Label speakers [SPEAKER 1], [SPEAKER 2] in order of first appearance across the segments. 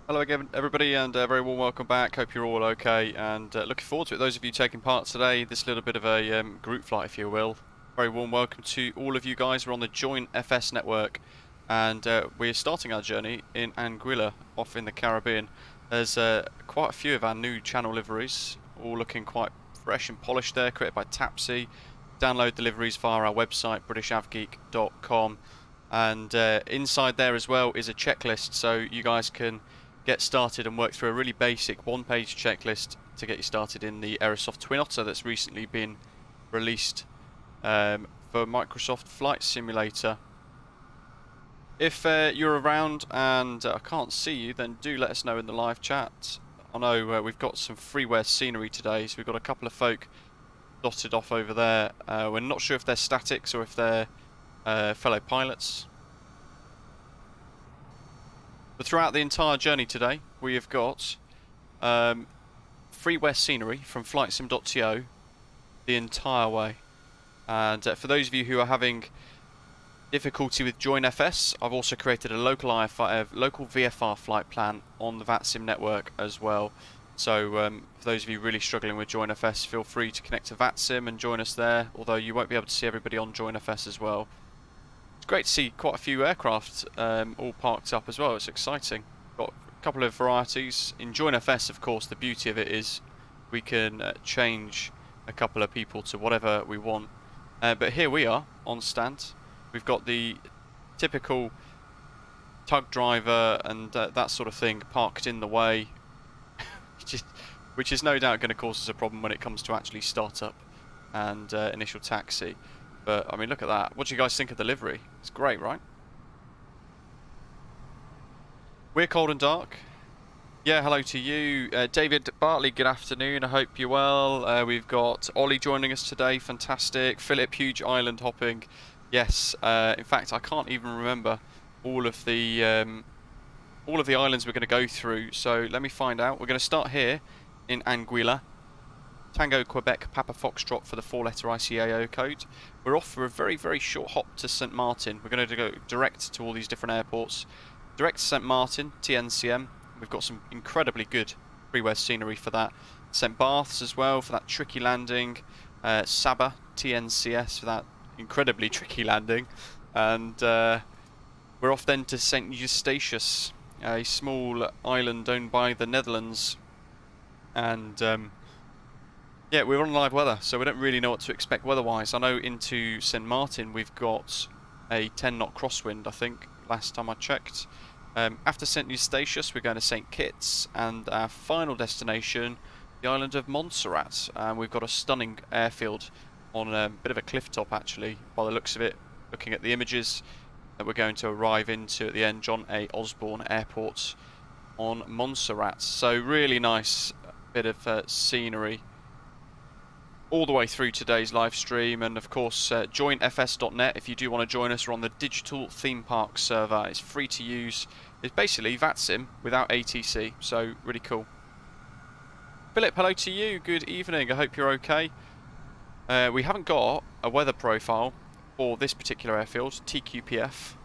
[SPEAKER 1] Hello again, everybody, and very warm welcome back. Hope you're all okay, and looking forward to it. Those of you taking part today, this little bit of a group flight, if you will. Very warm welcome to all of you guys. We're on the Join FS network, and we're starting our journey in Anguilla, off in the Caribbean. There's quite a few of our new channel liveries, all looking quite fresh and polished there, created by Tapsy. Download the liveries via our website, britishavgeek.com, and inside there as well is a checklist, so you guys can get started and work through a really basic one-page checklist to get you started in the Aerosoft Twin Otter that's recently been released for Microsoft Flight Simulator. If you're around and I can't see you, then do let us know in the live chat. I know we've got some freeware scenery today, so we've got a couple of folk dotted off over there. We're not sure if they're statics or if they're fellow pilots. But throughout the entire journey today, we have got freeware scenery from flightsim.to the entire way. And for those of you who are having difficulty with Join FS, I've also created a local VFR flight plan on the VATSIM network as well. So for those of you really struggling with Join FS, feel free to connect to VATSIM and join us there, although you won't be able to see everybody on Join FS as well. It's great to see quite a few aircraft all parked up as well. It's exciting. Got a couple of varieties. In Join FS, of course, the beauty of it is we can change a couple of people to whatever we want. But here we are on stand. We've got the typical tug driver and that sort of thing parked in the way, which is no doubt going to cause us a problem when it comes to actually start up and initial taxi. But, I mean, look at that. What do you guys think of the livery? It's great, right? We're cold and dark. Yeah, hello to you. David Bartley, good afternoon. I hope you're well. We've got Ollie joining us today. Fantastic. Philip, huge island hopping. Yes, in fact, I can't even remember all of the islands we're going to go through. So let me find out. We're going to start here in Anguilla. Tango, Quebec, Papa Foxtrot for the 4-letter ICAO code. We're off for a very, very short hop to St. Martin. We're going to go direct to all these different airports. Direct to St. Martin, TNCM. We've got some incredibly good freeware scenery for that. St. Barths as well for that tricky landing. Saba, TNCS for that incredibly tricky landing. And we're off then to St. Eustatius, a small island owned by the Netherlands. And yeah, we're on live weather, so we don't really know what to expect weather-wise. I know into St. Martin we've got a 10-knot crosswind, I think, last time I checked. After St. Eustatius, we're going to St. Kitts, and our final destination, the island of Montserrat. We've got a stunning airfield on a bit of a cliff top, actually, by the looks of it, looking at the images that we're going to arrive into at the end, John A. Osborne Airport on Montserrat. So really nice bit of scenery all the way through today's live stream, and of course joinfs.net if you do want to join us. We're on the digital theme park server. It's free to use. It's basically VATSIM without ATC, so really cool. Philip, hello to you. Good evening. I hope you're okay. We haven't got a weather profile for this particular airfield, TQPF.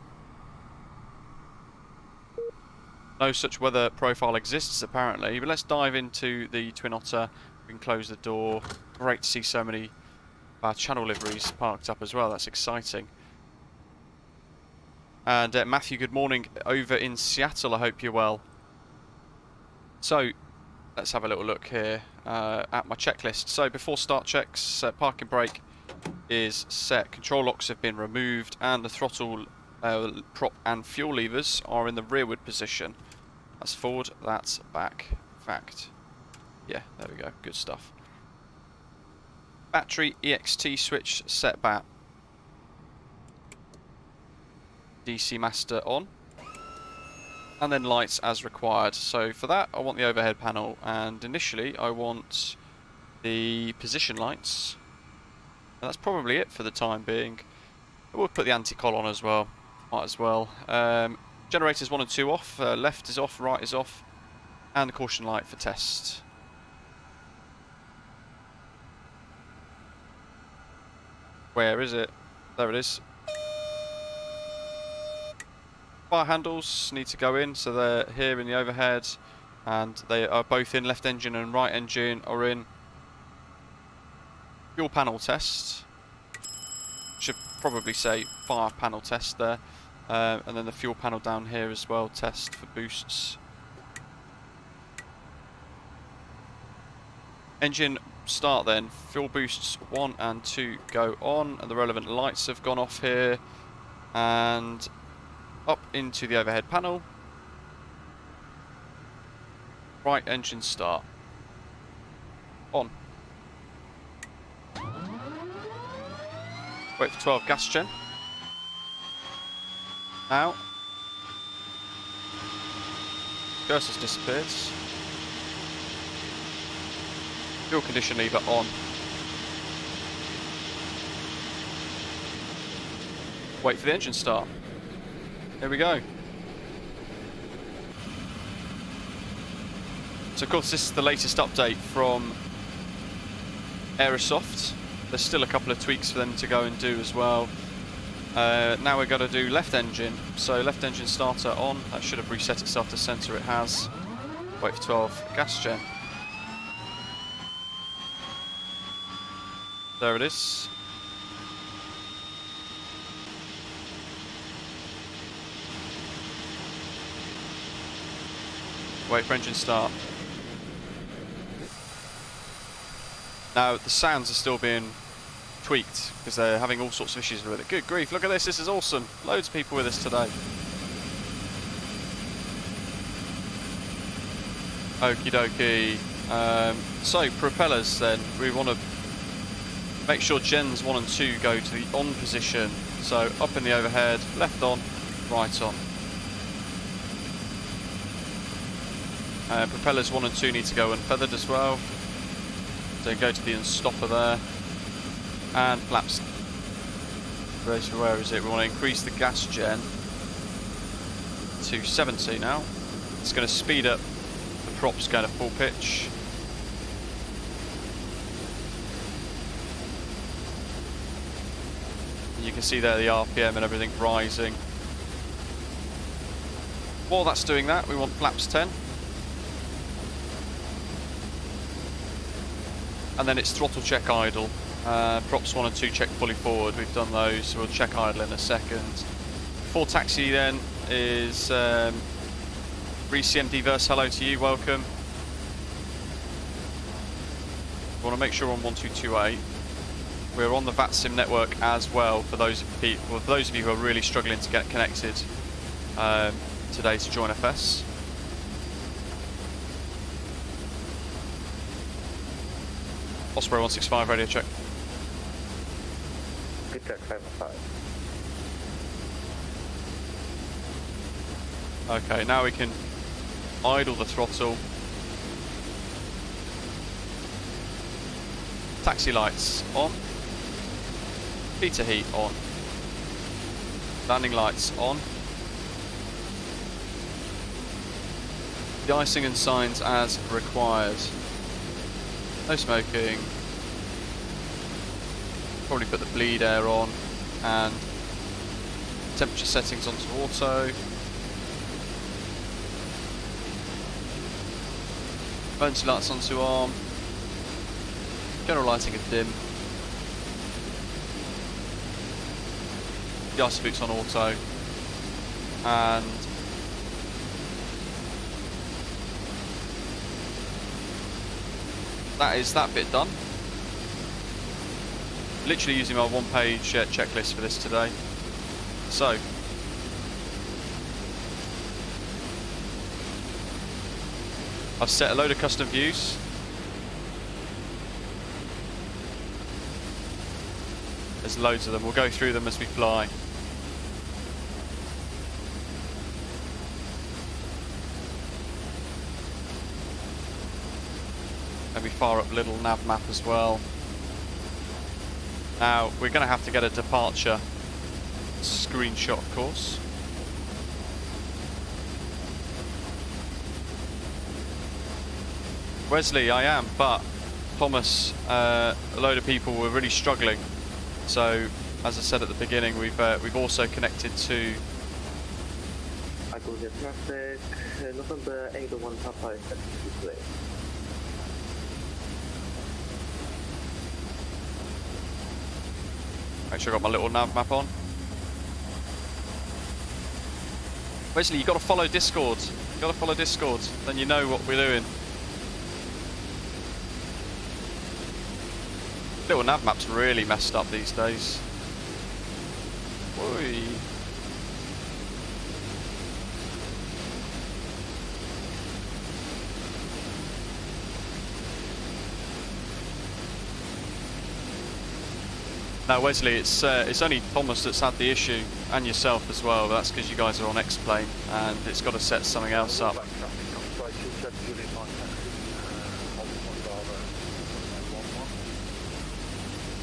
[SPEAKER 1] No such weather profile exists apparently, but let's dive into the Twin Otter. We can close the door. Great to see so many of our channel liveries parked up as well. That's exciting. And Matthew, good morning over in Seattle. I hope you're well. So let's have a little look here at my checklist. So before start checks, parking brake is set. Control locks have been removed, and the throttle, prop and fuel levers are in the rearward position. That's forward, that's back. Fact. Yeah, there we go. Good stuff. Battery EXT switch set back. DC master on. And then lights as required. So for that, I want the overhead panel, and initially I want the position lights. And that's probably it for the time being. We'll put the anti-coll on as well. Might as well. Generators 1 and 2 off. Left is off, right is off. And the caution light for test. Where is it? There it is. Fire handles need to go in, so they're here in the overhead, and they are both in. Left engine and right engine are in. Fuel panel test. Should probably say fire panel test there. And then the fuel panel down here as well, test for boosts. Engine start then. Fuel boosts 1 and 2 go on, and the relevant lights have gone off here. And up into the overhead panel. Right engine start. On. Wait for 12 gas gen. Now. Cursor's disappeared. Fuel condition lever on. Wait for the engine start. Here we go. So of course this is the latest update from Aerosoft. There's still a couple of tweaks for them to go and do as well. Now we're going to do left engine. So left engine starter on. That should have reset itself to center. It has. Wait for 12 gas gen. There it is. Wait for engine start. Now the sounds are still being tweaked because they're having all sorts of issues with it. Good grief, look at this, this is awesome. Loads of people with us today. Okie dokie. So propellers then, we want to make sure gens 1 and 2 go to the on position. So up in the overhead, left on, right on. Propellers 1 and 2 need to go unfeathered as well. So go to the unstopper there. And flaps. Where is it? We want to increase the gas gen to 70 now. It's going to speed up the props going to full pitch. And you can see there the RPM and everything rising. While that's doing that, we want flaps 10. And then it's throttle check idle. Props 1 and 2 check fully forward. We've done those, so we'll check idle in a second. Full taxi then is CMD Verse. Hello to you, welcome. We want to make sure we're on 1228. We're on the VATSIM network as well for those of you who are really struggling to get connected today to join FS. Osprey 165 radio check.
[SPEAKER 2] Good check, 515.
[SPEAKER 1] Okay, now we can idle the throttle. Taxi lights on. Beta heat on. Landing lights on. De-icing and signs as required. No smoking. Probably put the bleed air on and temperature settings onto auto. Emergency lights onto arm. General lighting is dim. The ice boots on auto. And that is that bit done. Literally using my one-page checklist for this today. So, I've set a load of custom views. There's loads of them. We'll go through them as we fly. And we fire up little nav map as well. Now, we're going to have to get a departure screenshot, of course. Wesley, I am, but Thomas, a load of people were really struggling. So, as I said at the beginning, we've also connected to
[SPEAKER 2] Good traffic, November 81 Papa is set to display.
[SPEAKER 1] Make sure I got my little nav map on. Basically, you got to follow Discord. You got to follow Discord, then you know what we're doing. Little nav map's really messed up these days. Oi. No, Wesley, it's only Thomas that's had the issue, and yourself as well. But that's because you guys are on X-Plane, and it's got to set something else up.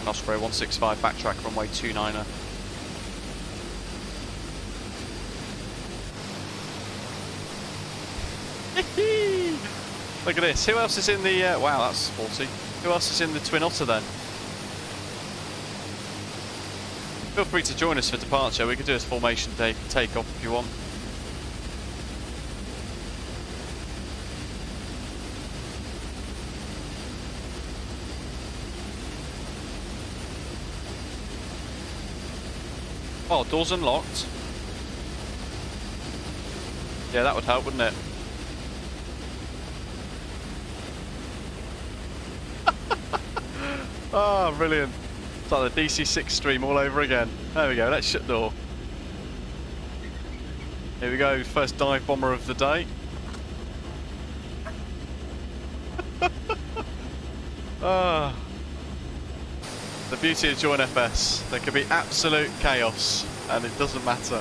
[SPEAKER 1] And Osprey 165 backtrack runway 29er. Look at this. Who else is in the? Wow, that's sporty. Who else is in the Twin Otter then? Feel free to join us for departure. We could do a formation take off if you want. Oh, doors unlocked. Yeah, that would help, wouldn't it? Oh, brilliant. It's like the DC6 stream all over again. There we go, let's shut door. Here we go, first dive bomber of the day. Ah. The beauty of Join FS. There can be absolute chaos, and it doesn't matter.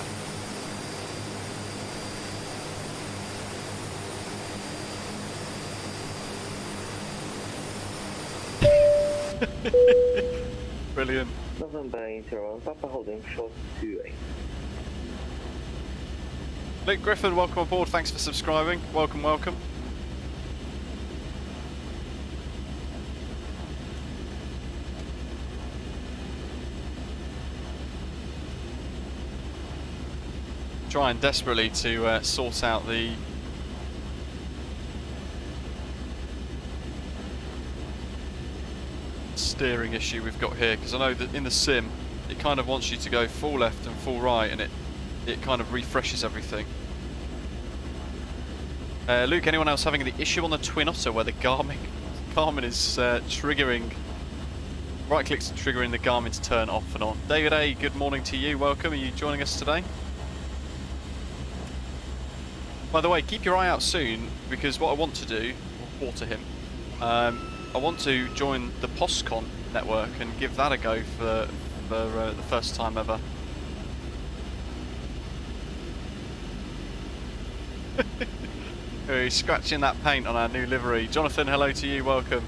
[SPEAKER 1] Brilliant.
[SPEAKER 2] November Inter Papa holding short 28.
[SPEAKER 1] Luke Griffin, welcome aboard. Thanks for subscribing. Welcome, welcome. Trying desperately to sort out the steering issue we've got here, because I know that in the sim it kind of wants you to go full left and full right, and it kind of refreshes everything. Luke, anyone else having the issue on the Twin Otter where the Garmin is triggering, right clicks triggering the Garmin to turn off and on? David A, good morning to you, welcome. Are you joining us today? By the way, keep your eye out soon, because what I want to do, water him, I want to join the PostCon network and give that a go for the first time ever. He's scratching that paint on our new livery. Jonathan, hello to you, welcome.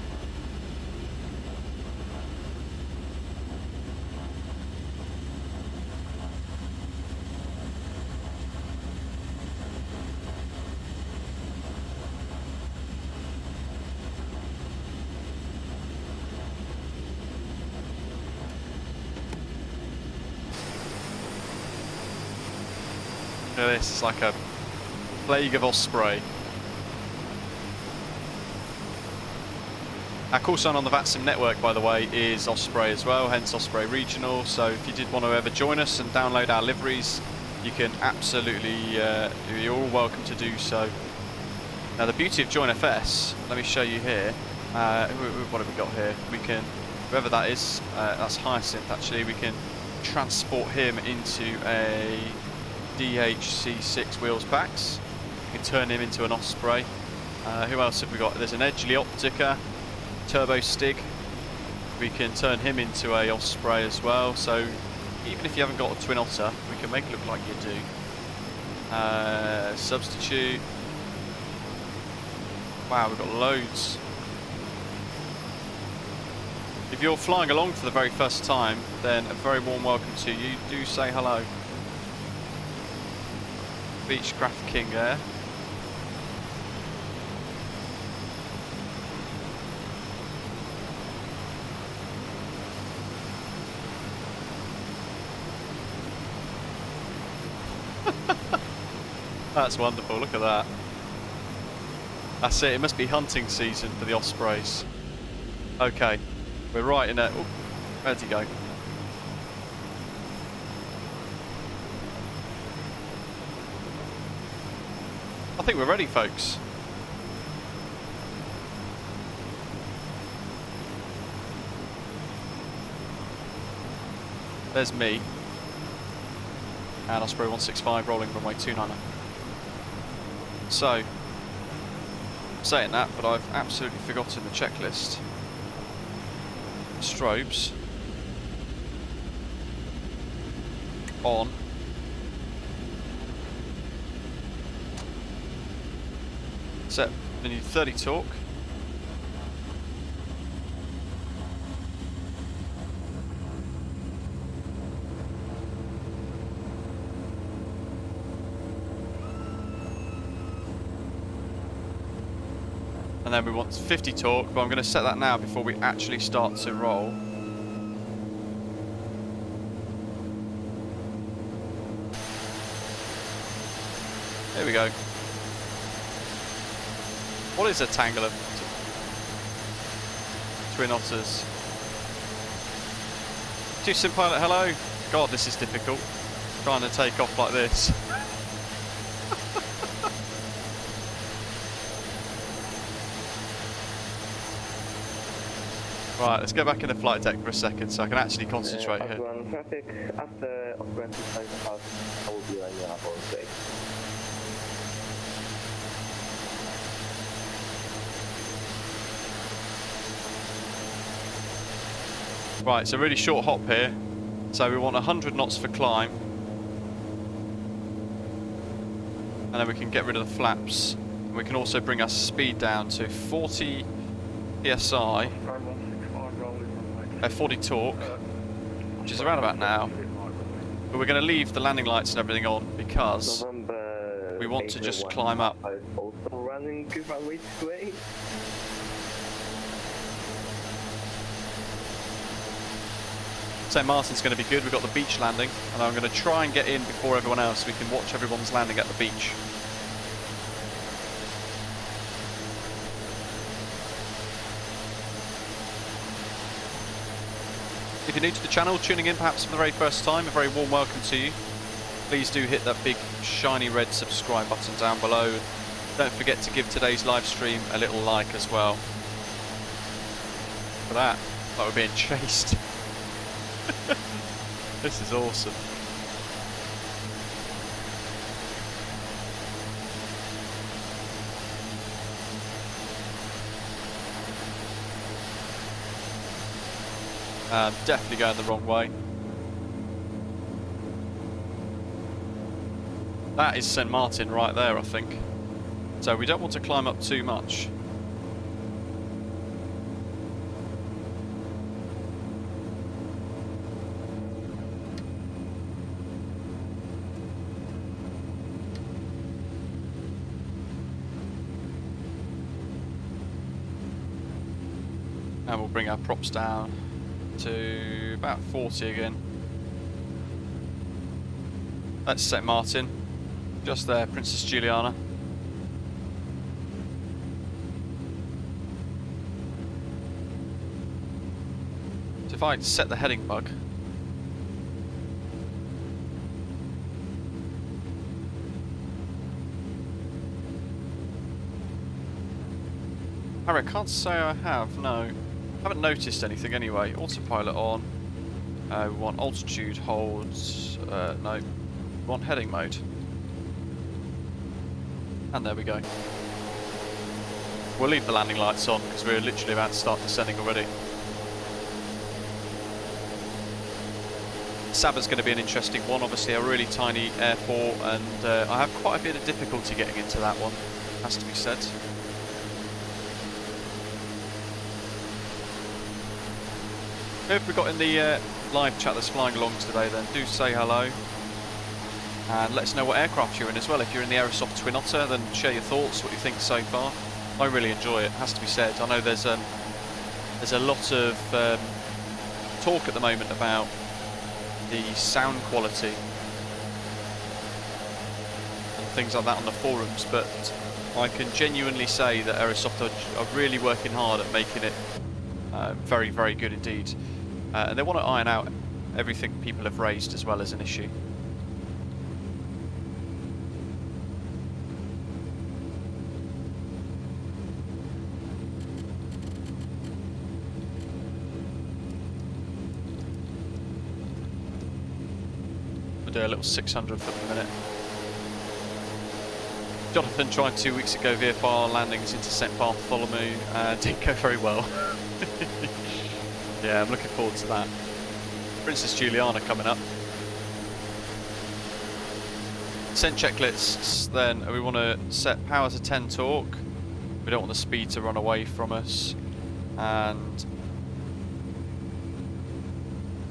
[SPEAKER 1] Look at this, it's like a plague of Osprey. Our call sign on the VATSIM network, by the way, is Osprey as well, hence Osprey Regional. So if you did want to ever join us and download our liveries, you can absolutely, you're all welcome to do so. Now the beauty of Join FS, let me show you here, what have we got here? We can, whoever that is, that's Hyacinth actually, we can transport him into a DHC6 wheels backs. We can turn him into an Osprey. Who else have we got? There's an Edgley Optica, Turbo Stig. We can turn him into a Osprey as well. So even if you haven't got a Twin Otter, we can make it look like you do. Substitute. Wow, we've got loads. If you're flying along for the very first time, then a very warm welcome to you. Do say hello. Beechcraft King Air. That's wonderful, look at that. That's it must be hunting season for the ospreys. Okay, we're right in it. Oh, where'd he go? I think we're ready, folks. There's me. And Osprey 165 rolling runway 29. So, saying that, but I've absolutely forgotten the checklist. Strobes. On. Set. We need 30 torque. And then we want 50 torque, but I'm going to set that now before we actually start to roll. There we go. What is a tangle of Twin Otters? Sim Pilot, hello. God, this is difficult. Trying to take off like this. Right, let's go back in the flight deck for a second so I can actually concentrate here.
[SPEAKER 2] Traffic after operating flight path, I will be running up all day.
[SPEAKER 1] Right, it's a really short hop here. So we want 100 knots for climb. And then we can get rid of the flaps. And we can also bring our speed down to 40 PSI. 40 torque, which is around about now. But we're going to leave the landing lights and everything on because we want to just climb up.
[SPEAKER 2] Also running runway 28.
[SPEAKER 1] St. Martin's going to be good. We've got the beach landing, and I'm going to try and get in before everyone else so we can watch everyone's landing at the beach. If you're new to the channel, tuning in perhaps for the very first time, a very warm welcome to you. Please do hit that big shiny red subscribe button down below. Don't forget to give today's live stream a little like as well. For that, like we're being chased. This is awesome. Definitely going the wrong way. That is St. Martin right there, I think. So we don't want to climb up too much. And we'll bring our props down to about 40 again. That's St. Martin, just there, Princess Juliana. So if I set the heading bug, Harry, I can't say I have, no. Haven't noticed anything anyway. Autopilot on. We want altitude holds. No. We want heading mode. And there we go. We'll leave the landing lights on because we're literally about to start descending already. Saba's going to be an interesting one. Obviously a really tiny airport, and I have quite a bit of difficulty getting into that one, has to be said. Who have we got in the live chat that's flying along today then? Do say hello. And let us know what aircraft you're in as well. If you're in the Aerosoft Twin Otter, then share your thoughts, what you think so far. I really enjoy it, has to be said. I know there's a lot of talk at the moment about the sound quality and things like that on the forums, but I can genuinely say that Aerosoft are really working hard at making it very, very good indeed. And they want to iron out everything people have raised as well as an issue. We'll do a little 600 for the minute. Jonathan tried 2 weeks ago VFR landings into St. Bartholomew and didn't go very well. Yeah, I'm looking forward to that. Princess Juliana coming up. Send checklists then. We want to set power to 10 torque. We don't want the speed to run away from us. And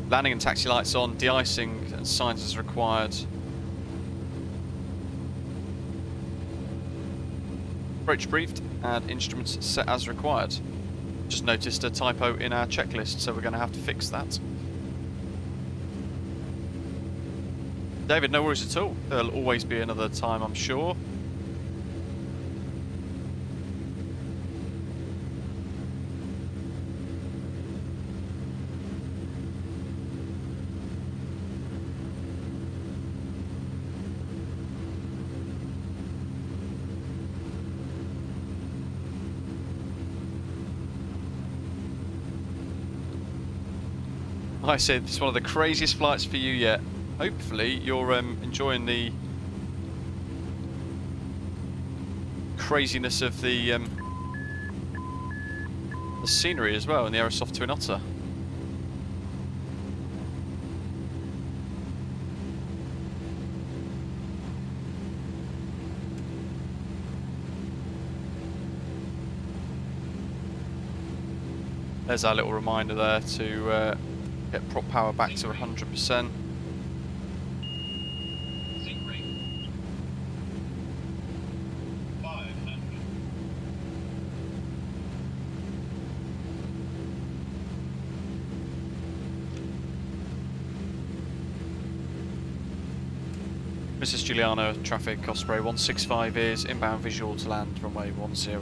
[SPEAKER 1] landing and taxi lights on, de-icing and signs as required. Approach briefed and instruments set as required. Just noticed a typo in our checklist, so we're going to have to fix that. David, no worries at all. There'll always be another time, I'm sure. I said it's one of the craziest flights for you yet. Hopefully you're enjoying the craziness of the scenery as well in the Aerosoft Twin Otter. There's our little reminder there to get prop power back to 100%. Mrs. Juliana, traffic, Osprey 165 is inbound visual to land runway 10.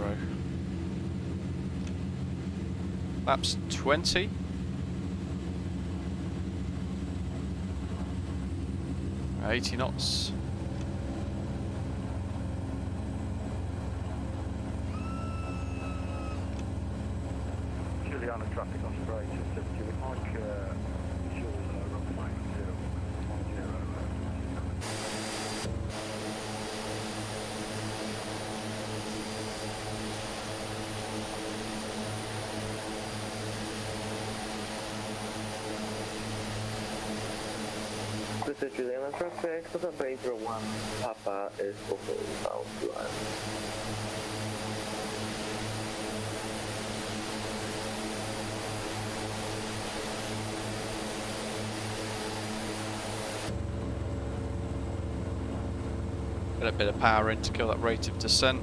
[SPEAKER 1] Laps 20. At 80 knots.
[SPEAKER 2] Juliana traffic Osprey 270, we'd like visual runway 10. This is Juliana traffic, so the Baker 1 Papa is also southline.
[SPEAKER 1] Get a bit of power in to kill that rate of descent.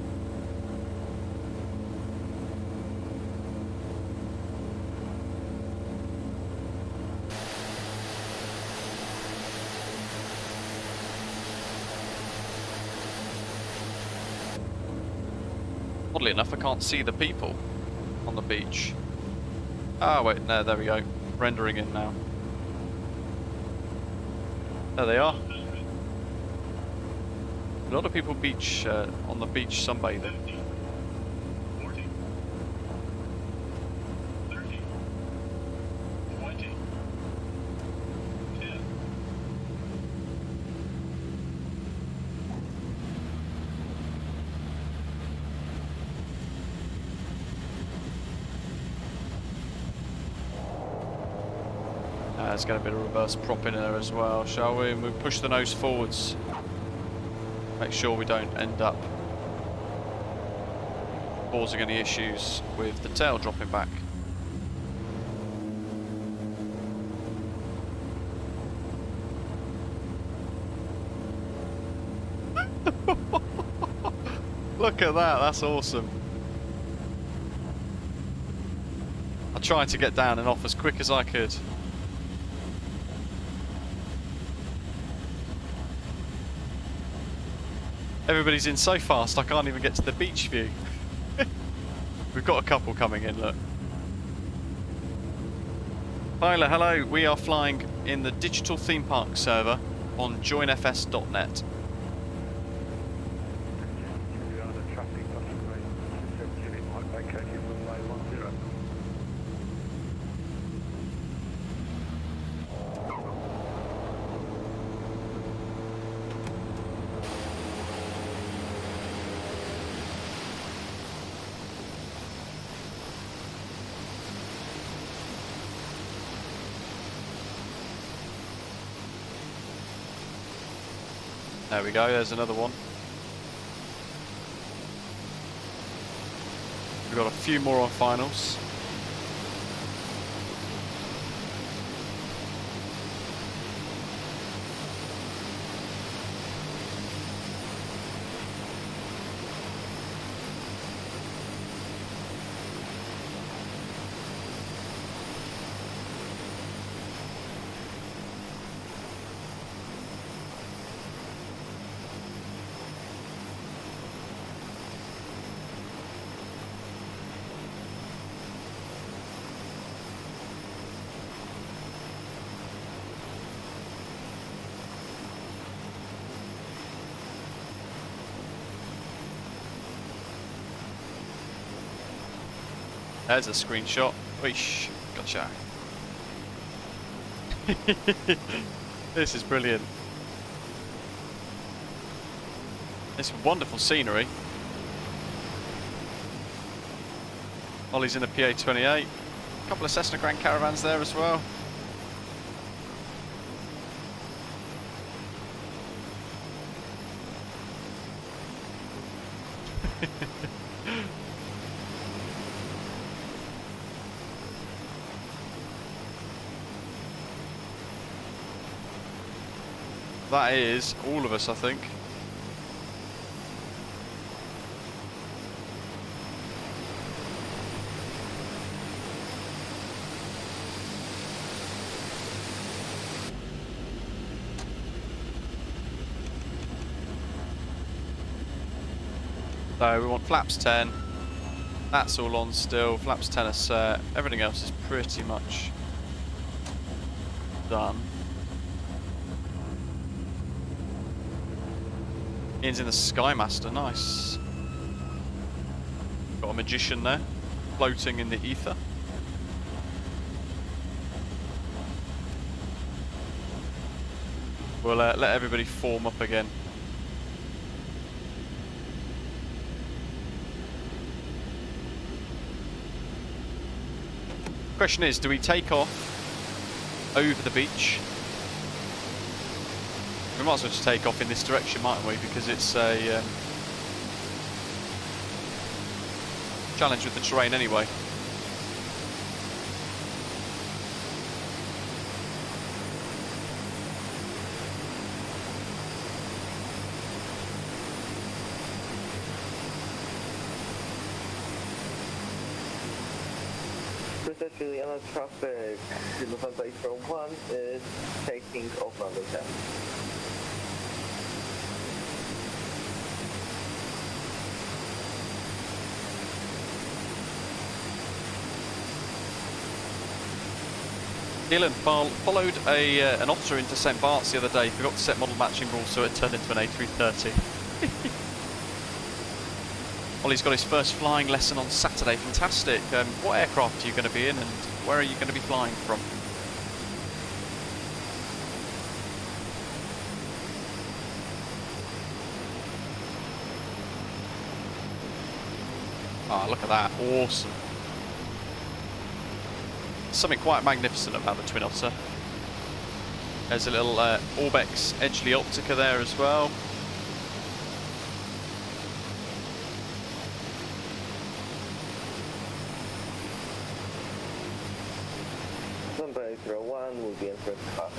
[SPEAKER 1] Oddly enough, I can't see the people on the beach. Ah, wait, no, there we go. Rendering in now. There they are. A lot of people beach on the beach sunbathing.
[SPEAKER 3] 40, 30, 20, 10.
[SPEAKER 1] Let's get a bit of reverse prop in there as well, shall we? And we push the nose forwards. Make sure we don't end up causing any issues with the tail dropping back. Look at that, that's awesome. I tried to get down and off as quick as I could. Everybody's in so fast I can't even get to the beach view. We've got a couple coming in, look. Tyler, hello. We are flying in the digital theme park server on joinfs.net. There we go, there's another one. We've got a few more on finals. There's a screenshot. Weesh, gotcha. This is brilliant. It's wonderful scenery. Ollie's in a PA-28. A couple of Cessna Grand Caravans there as well. That is all of us, I think. So we want flaps 10. That's all on still. Flaps 10 are set. Everything else is pretty much done. Ian's in the Skymaster, nice. Got a magician there, floating in the ether. We'll let everybody form up again. Question is, do we take off over the beach? We might as well just take off in this direction, mightn't we? Because it's a challenge with the terrain anyway.
[SPEAKER 2] Especially on traffic, November 1 is taking off runway 10.
[SPEAKER 1] Dylan followed an Otter into St. Barts the other day, forgot to set model matching rules, so it turned into an A330. Ollie's got his first flying lesson on Saturday, fantastic. What aircraft are you going to be in and where are you going to be flying from? Ah, look at that, awesome. Something quite magnificent about the Twin Otter. There's a little Orbex Edgeley Optica there as well.
[SPEAKER 2] November 01 will be in first class.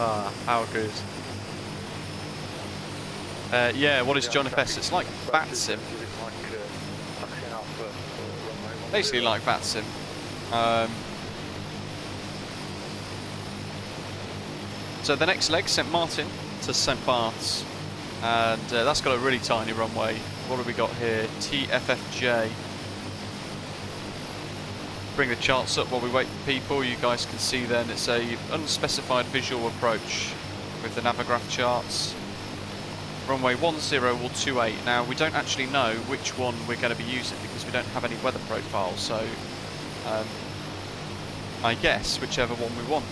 [SPEAKER 1] Ah, how good. Yeah, what is John FS? It's like Bat Sim. Basically like Bat Sim. So the next leg, St Martin to St Barths, and that's got a really tiny runway. What have we got here? TFFJ. Bring the charts up while we wait for people. You guys can see then it's a unspecified visual approach with the Navigraph charts. Runway 10 will 28. Now we don't actually know which one we're going to be using because we don't have any weather profile, so I guess whichever one we want.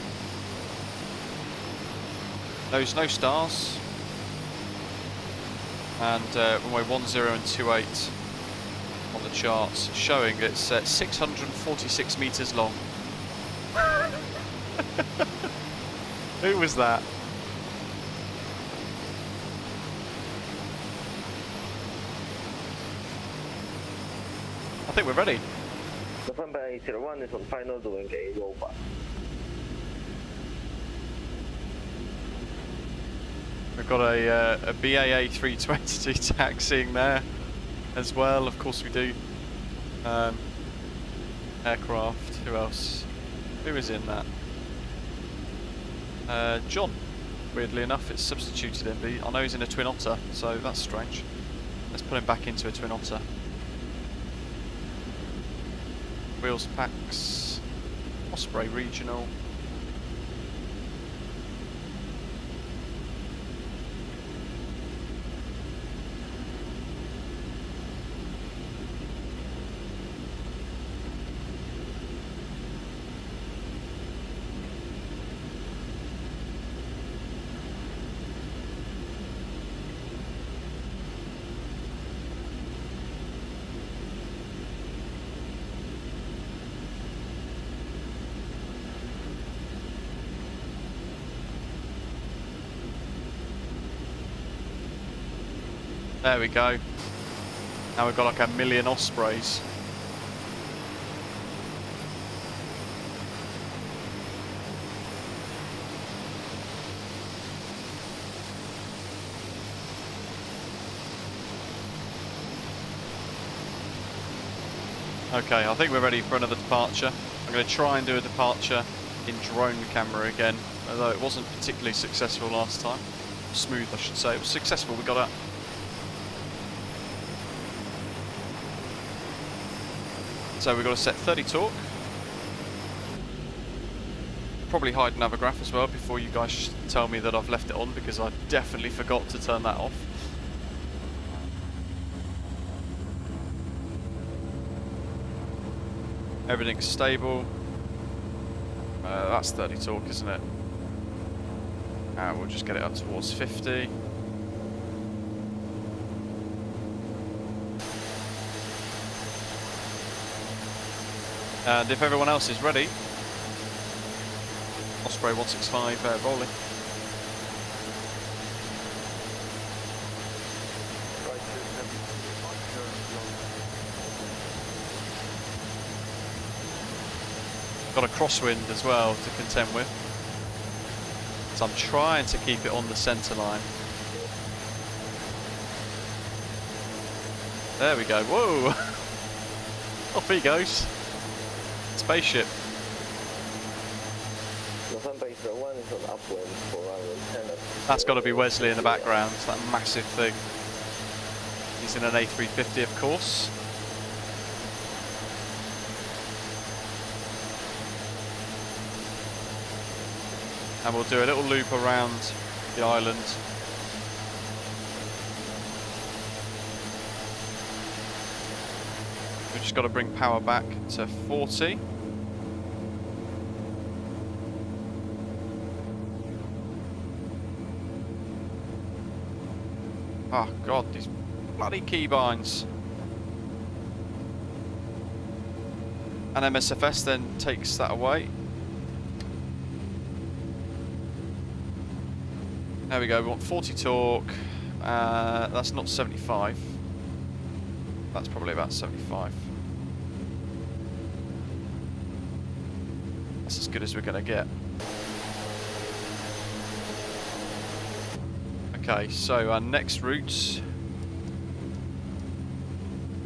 [SPEAKER 1] There's no stars, and runway 10 and 28 on the charts showing it's 646 meters long. Who was that? I think we're ready.
[SPEAKER 2] November 801 is on final doing a rollback.
[SPEAKER 1] We've got a BAA 320 taxiing there as well, of course we do. Aircraft, who else? Who is in that? John, weirdly enough, it's substituted him, but I know he's in a Twin Otter, so that's strange. Let's put him back into a Twin Otter. Wheels packs, Osprey Regional. There we go. Now we've got like a million Ospreys. Okay, I think we're ready for another departure. I'm going to try and do a departure in drone camera again, although it wasn't particularly successful last time. Smooth, I should say. It was successful, we got that. So we've got to set 30 torque. Probably hide Navigraph as well before you guys tell me that I've left it on, because I definitely forgot to turn that off. Everything's stable. That's 30 torque, isn't it? We'll just get it up towards 50. And if everyone else is ready, Osprey 165 rolling. Got a crosswind as well to contend with, so I'm trying to keep it on the centre line. There we go. Whoa! Off he goes. Spaceship.
[SPEAKER 2] November 801 is on upwind for runway 10.
[SPEAKER 1] That's got to be Wesley in the background. That massive thing. He's in an A350, of course. And we'll do a little loop around the island. We've just got to bring power back to 40. Oh god, these bloody keybinds. And MSFS then takes that away. There we go, we want 40 torque. That's not 75. That's probably about 75. That's as good as we're going to get. Okay, so our next route's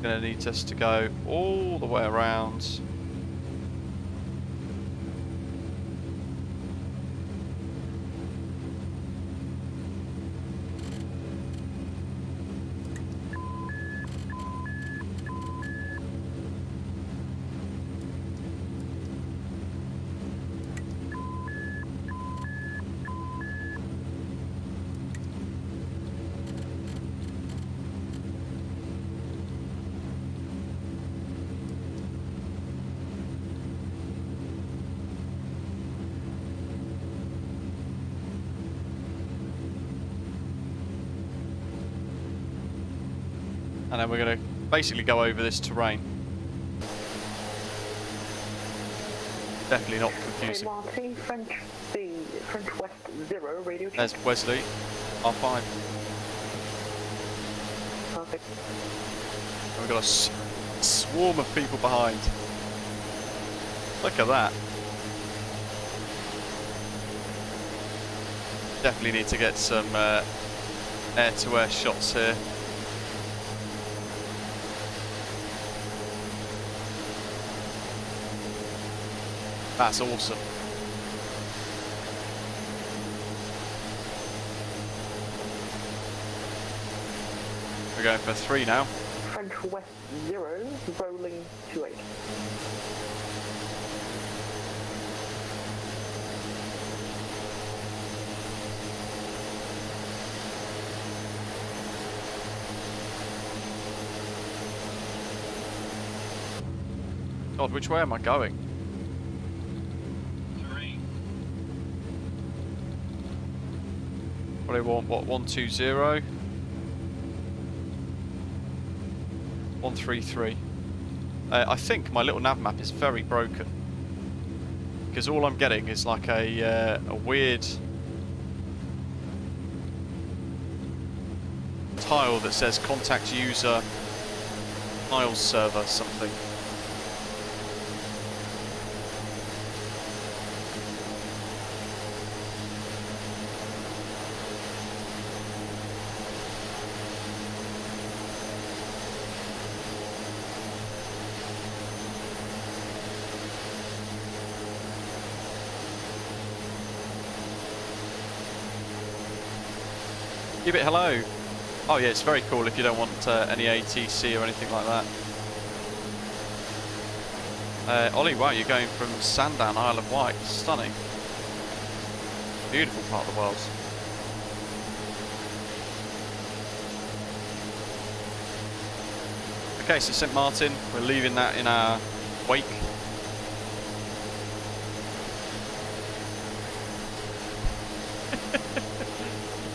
[SPEAKER 1] going to need us to go all the way around. And then we're going to basically go over this terrain. Definitely not confusing.
[SPEAKER 2] Martin, French West 0, radio check.
[SPEAKER 1] There's Wesley, R5.
[SPEAKER 2] Perfect.
[SPEAKER 1] And we've got a swarm of people behind. Look at that. Definitely need to get some air-to-air shots here. That's awesome. We're going for 3 now.
[SPEAKER 2] French West 0, rolling 28.
[SPEAKER 1] God, which way am I going?
[SPEAKER 3] Terrain.
[SPEAKER 1] What do I want? What, 120? 133. I think my little nav map is very broken, because all I'm getting is like a weird tile that says contact user files server something. Give it hello. Oh yeah, it's very cool if you don't want any ATC or anything like that. Ollie, wow, you're going from Sandown, Isle of Wight. Stunning. Beautiful part of the world. Okay, so St Martin, we're leaving that in our wake.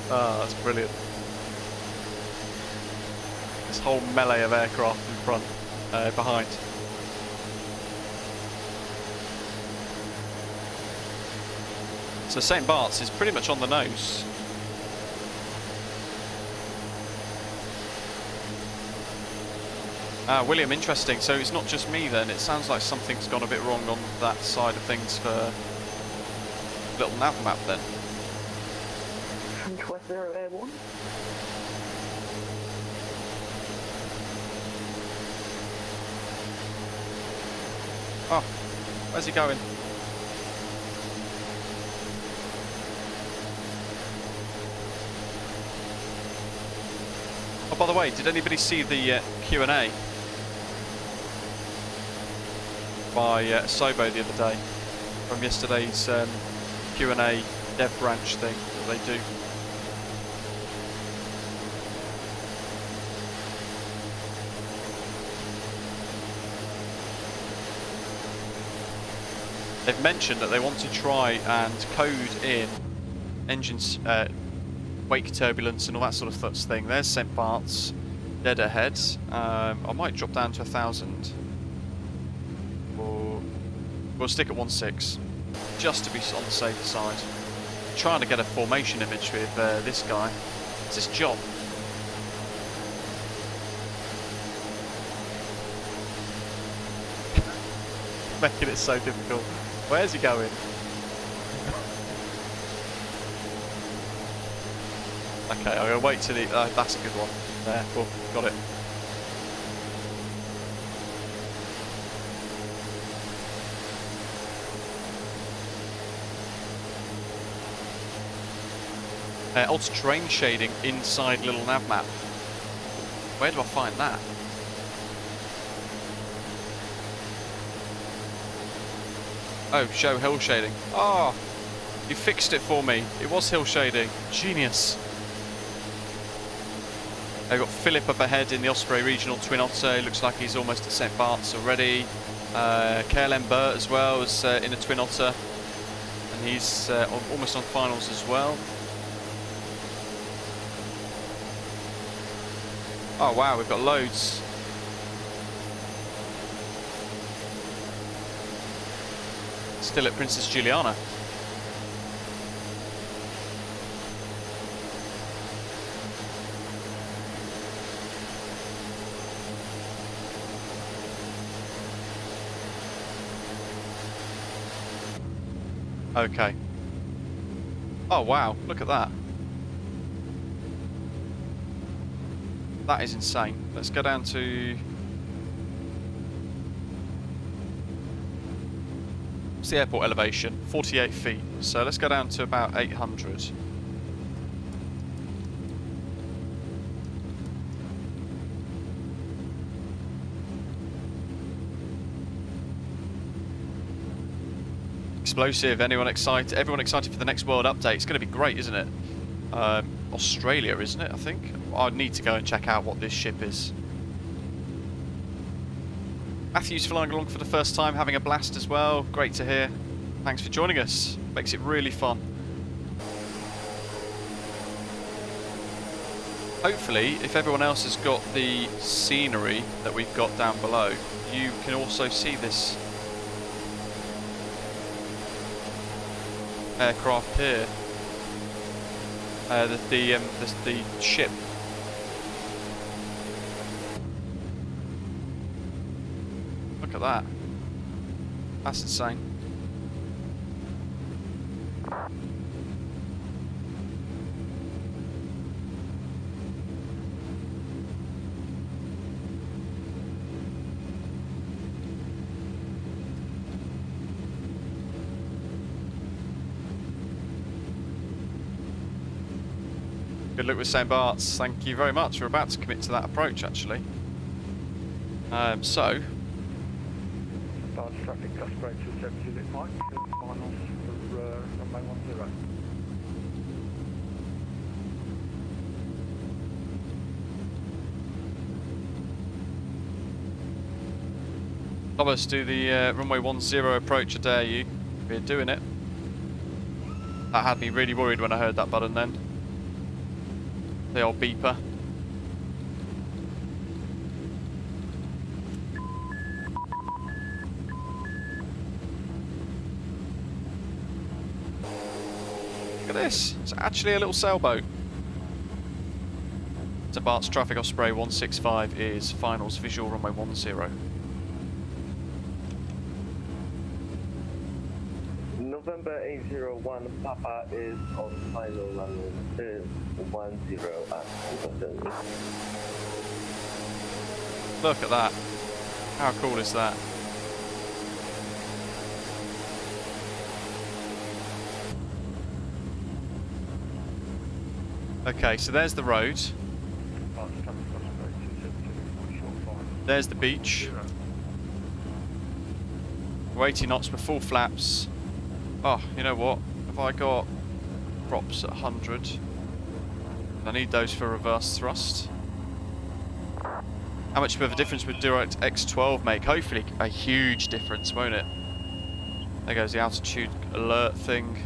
[SPEAKER 1] Ah, that's brilliant. This whole melee of aircraft in front, behind. So St Barts is pretty much on the nose. William, interesting. So it's not just me then. It sounds like something's gone a bit wrong on that side of things for little nav map then.
[SPEAKER 2] French West 0, airborne.
[SPEAKER 1] Oh, where's he going? Oh, by the way, did anybody see the Q&A by Saba the other day from yesterday's Q&A dev branch thing that they do? They've mentioned that they want to try and code in engines, wake turbulence and all that sort of thing. There's St Barts, dead ahead. I might drop down to 1,000. Or we'll stick at 1.6, just to be on the safe side. Trying to get a formation image with this guy. It's his job. Making it so difficult. Where's he going? I Okay, I'm going to wait till the... that's a good one. There, cool, got it. Alter terrain shading inside little nav map. Where do I find that? Oh, show hill shading. Oh, you fixed it for me. It was hill shading. Genius. I've got Philip up ahead in the Osprey Regional Twin Otter. Looks like he's almost at St. Barts already. KLM Bert as well is in a Twin Otter. And he's almost on finals as well. Oh wow, we've got loads. Still at Princess Juliana. Okay. Oh wow, look at that. That is insane. Let's go down to... what's the airport elevation? 48 feet. So let's go down to about 800. Explosive. Anyone excited? Everyone excited for the next world update? It's going to be great, isn't it? Australia, isn't it? I think. I need to go and check out what this ship is. Matthew's flying along for the first time, having a blast as well. Great to hear. Thanks for joining us. Makes it really fun. Hopefully, if everyone else has got the scenery that we've got down below, you can also see this aircraft here. The ship. Look at that. That's insane. Good luck with St. Barts. Thank you very much. We're about to commit to that approach, actually. So.
[SPEAKER 4] Barts traffic, Osprey 27 Juliet Mike, finals for runway 10.
[SPEAKER 1] Thomas, do the runway 10 approach, I dare you. We're doing it. That had me really worried when I heard that button then. The old beeper. Look at this. It's actually a little sailboat. So Barts traffic Osprey 165 is finals visual runway 10.
[SPEAKER 2] November 801 Papa is on final runway 10 at Eustatius.
[SPEAKER 1] Look at that. How cool is that? Okay, so there's the road. There's the beach. 80 knots with full flaps. Oh, you know what? Have I got props at 100? I need those for reverse thrust. How much of a difference would Direct X12 make? Hopefully a huge difference, won't it? There goes the altitude alert thing.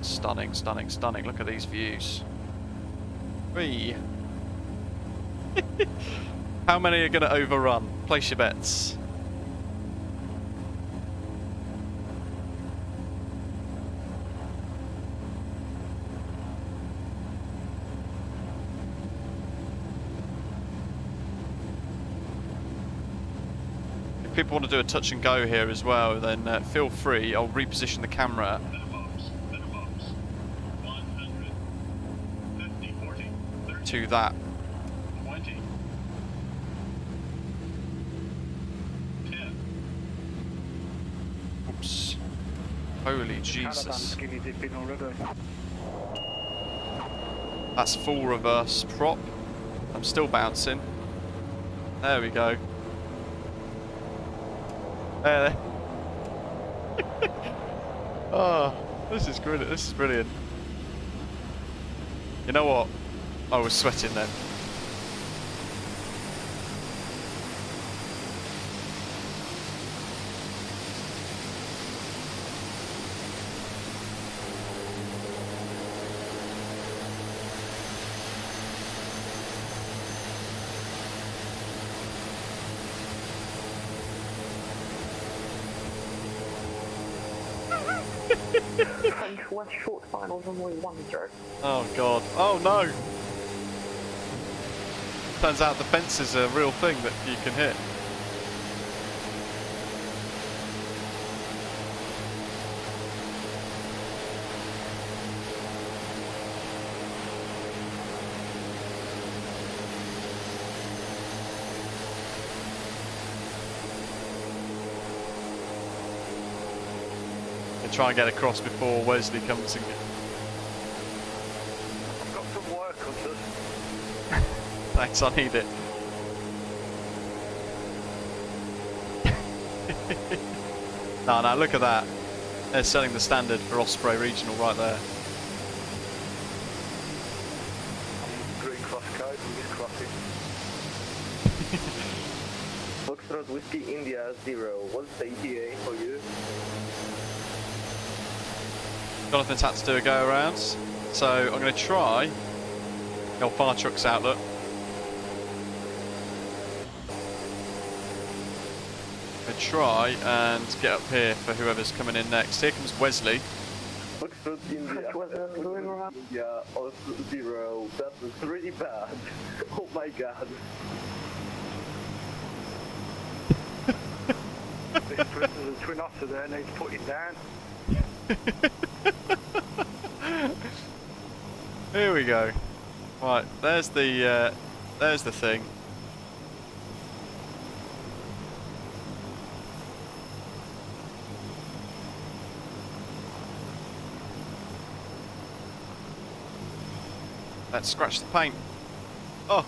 [SPEAKER 1] Stunning, stunning, stunning. Look at these views. Whee! How many are going to overrun? Place your bets. If people want to do a touch and go here as well, then feel free. I'll reposition the camera. to that.
[SPEAKER 3] 20. 10.
[SPEAKER 1] Oops. Holy
[SPEAKER 4] Caravan
[SPEAKER 1] Jesus.
[SPEAKER 4] skinny dipping already.
[SPEAKER 1] That's full reverse prop. I'm still bouncing. There we go. There. Oh, this is good. This is brilliant. You know what? I was sweating then.
[SPEAKER 2] And one short finals and only one jerk.
[SPEAKER 1] Oh god. Oh no! Turns out the fence is a real thing that you can hit. And try and get across before Wesley comes and
[SPEAKER 4] I've got some wire cutters.
[SPEAKER 1] thanks, I need it. No, look at that. They're selling the standard for Osprey Regional right there.
[SPEAKER 4] I'm green cross code, I'm just crossing.
[SPEAKER 2] Foxtrot Whiskey India 0. What's the ETA for you?
[SPEAKER 1] Jonathan's had to do a go around, so I'm going to try the old fire truck's outlet. I'm going to try and get up here for whoever's coming in next. Here comes Wesley.
[SPEAKER 2] Foxtrot India. India also 0. That was really bad. Oh my god.
[SPEAKER 4] This person's a Twin Otter there, needs putting down.
[SPEAKER 1] Here we go. Right, there's the thing. Let's scratch the paint. Oh.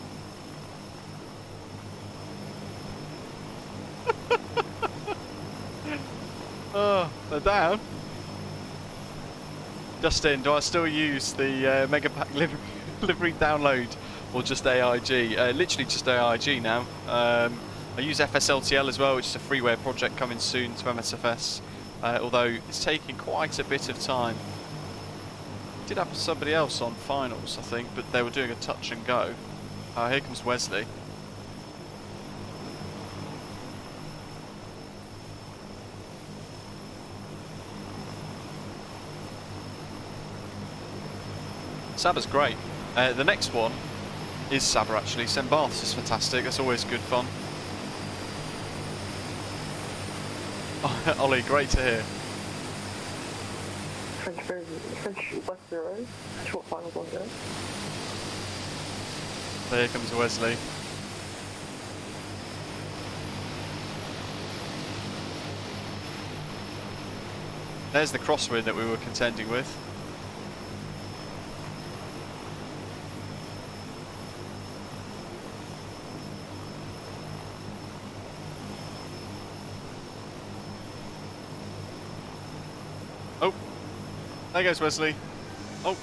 [SPEAKER 1] Oh, they're down. Justin, do I still use the Mega Pack livery download or just AIG? Literally just AIG now. I use FSLTL as well, which is a freeware project coming soon to MSFS, although it's taking quite a bit of time. Did have somebody else on finals, I think, but they were doing a touch and go. Here comes Wesley. Saba's great. The next one is Saba actually. St Barths is fantastic. That's always good fun. Ollie, great to hear.
[SPEAKER 2] French West 0. Short finals on go.
[SPEAKER 1] Here comes Wesley. There's the crosswind that we were contending with. Oh, there goes Wesley. Oh.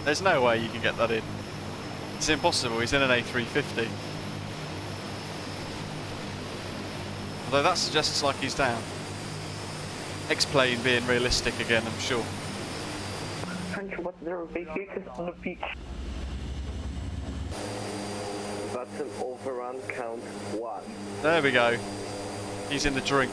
[SPEAKER 1] There's no way you can get that in. It's impossible, he's in an A350. Although that suggests like he's down. X-plane being realistic again, I'm sure.
[SPEAKER 2] French West 0 vacated on the beach. That's an overrun count 1.
[SPEAKER 1] There we go. He's in the drink.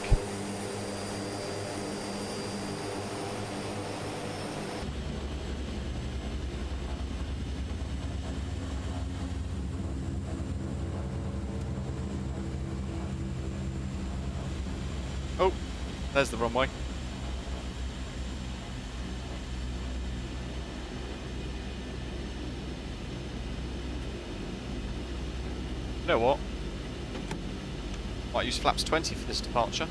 [SPEAKER 1] Oh, there's the runway. You know what? Might use flaps 20 for this departure.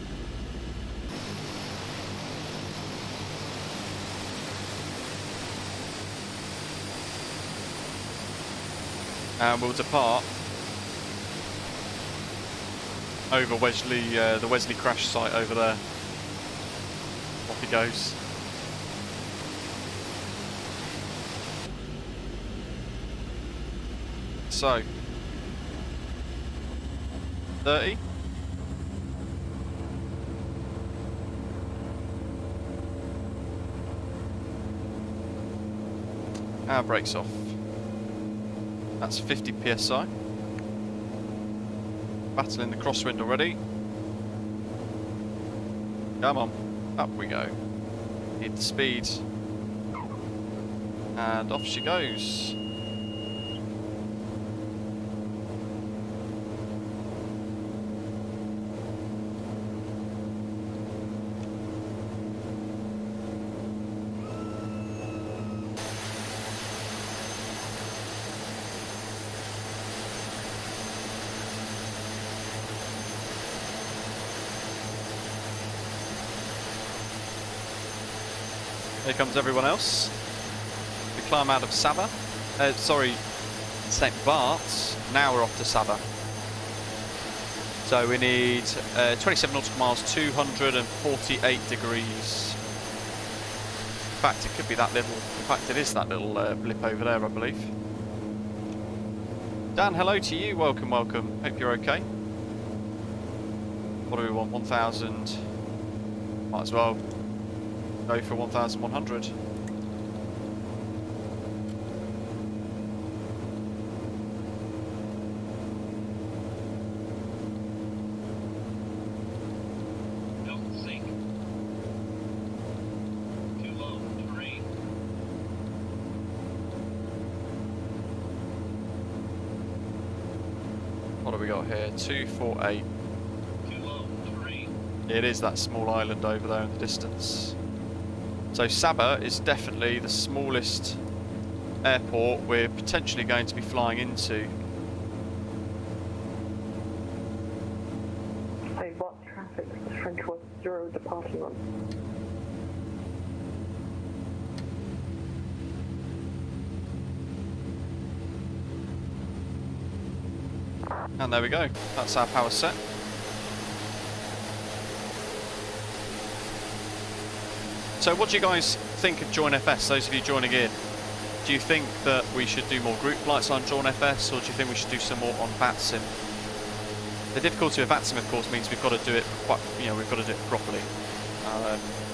[SPEAKER 1] And we'll depart over Wesley, the Wesley crash site over there. Off he goes. So, 30. And brakes off. That's 50 psi. Battling the crosswind already. Come on, up we go. Need the speed. And off she goes. Here comes everyone else. We climb out of Saba. St. Barts. Now we're off to Saba. So we need 27 nautical miles, 248 degrees. In fact, it could be that little. In fact, it is that little blip over there, I believe. Dan, hello to you. Welcome, welcome. Hope you're okay. What do we want? 1,000. Might as well go for 1,100.
[SPEAKER 3] Don't sink. Too low. Terrain.
[SPEAKER 1] What do we got here? 248.
[SPEAKER 3] Too low. Terrain.
[SPEAKER 1] It is that small island over there in the distance. So Saba is definitely the smallest airport we're potentially going to be flying into.
[SPEAKER 5] Hey, what traffic? French 10 departing on.
[SPEAKER 1] And there we go. That's our power set. So what do you guys think of Join FS, those of you joining in? Do you think that we should do more group flights on Join FS, or do you think we should do some more on VATSIM? The difficulty with VATSIM, of course, means we've got to do it quite, we've got to do it properly,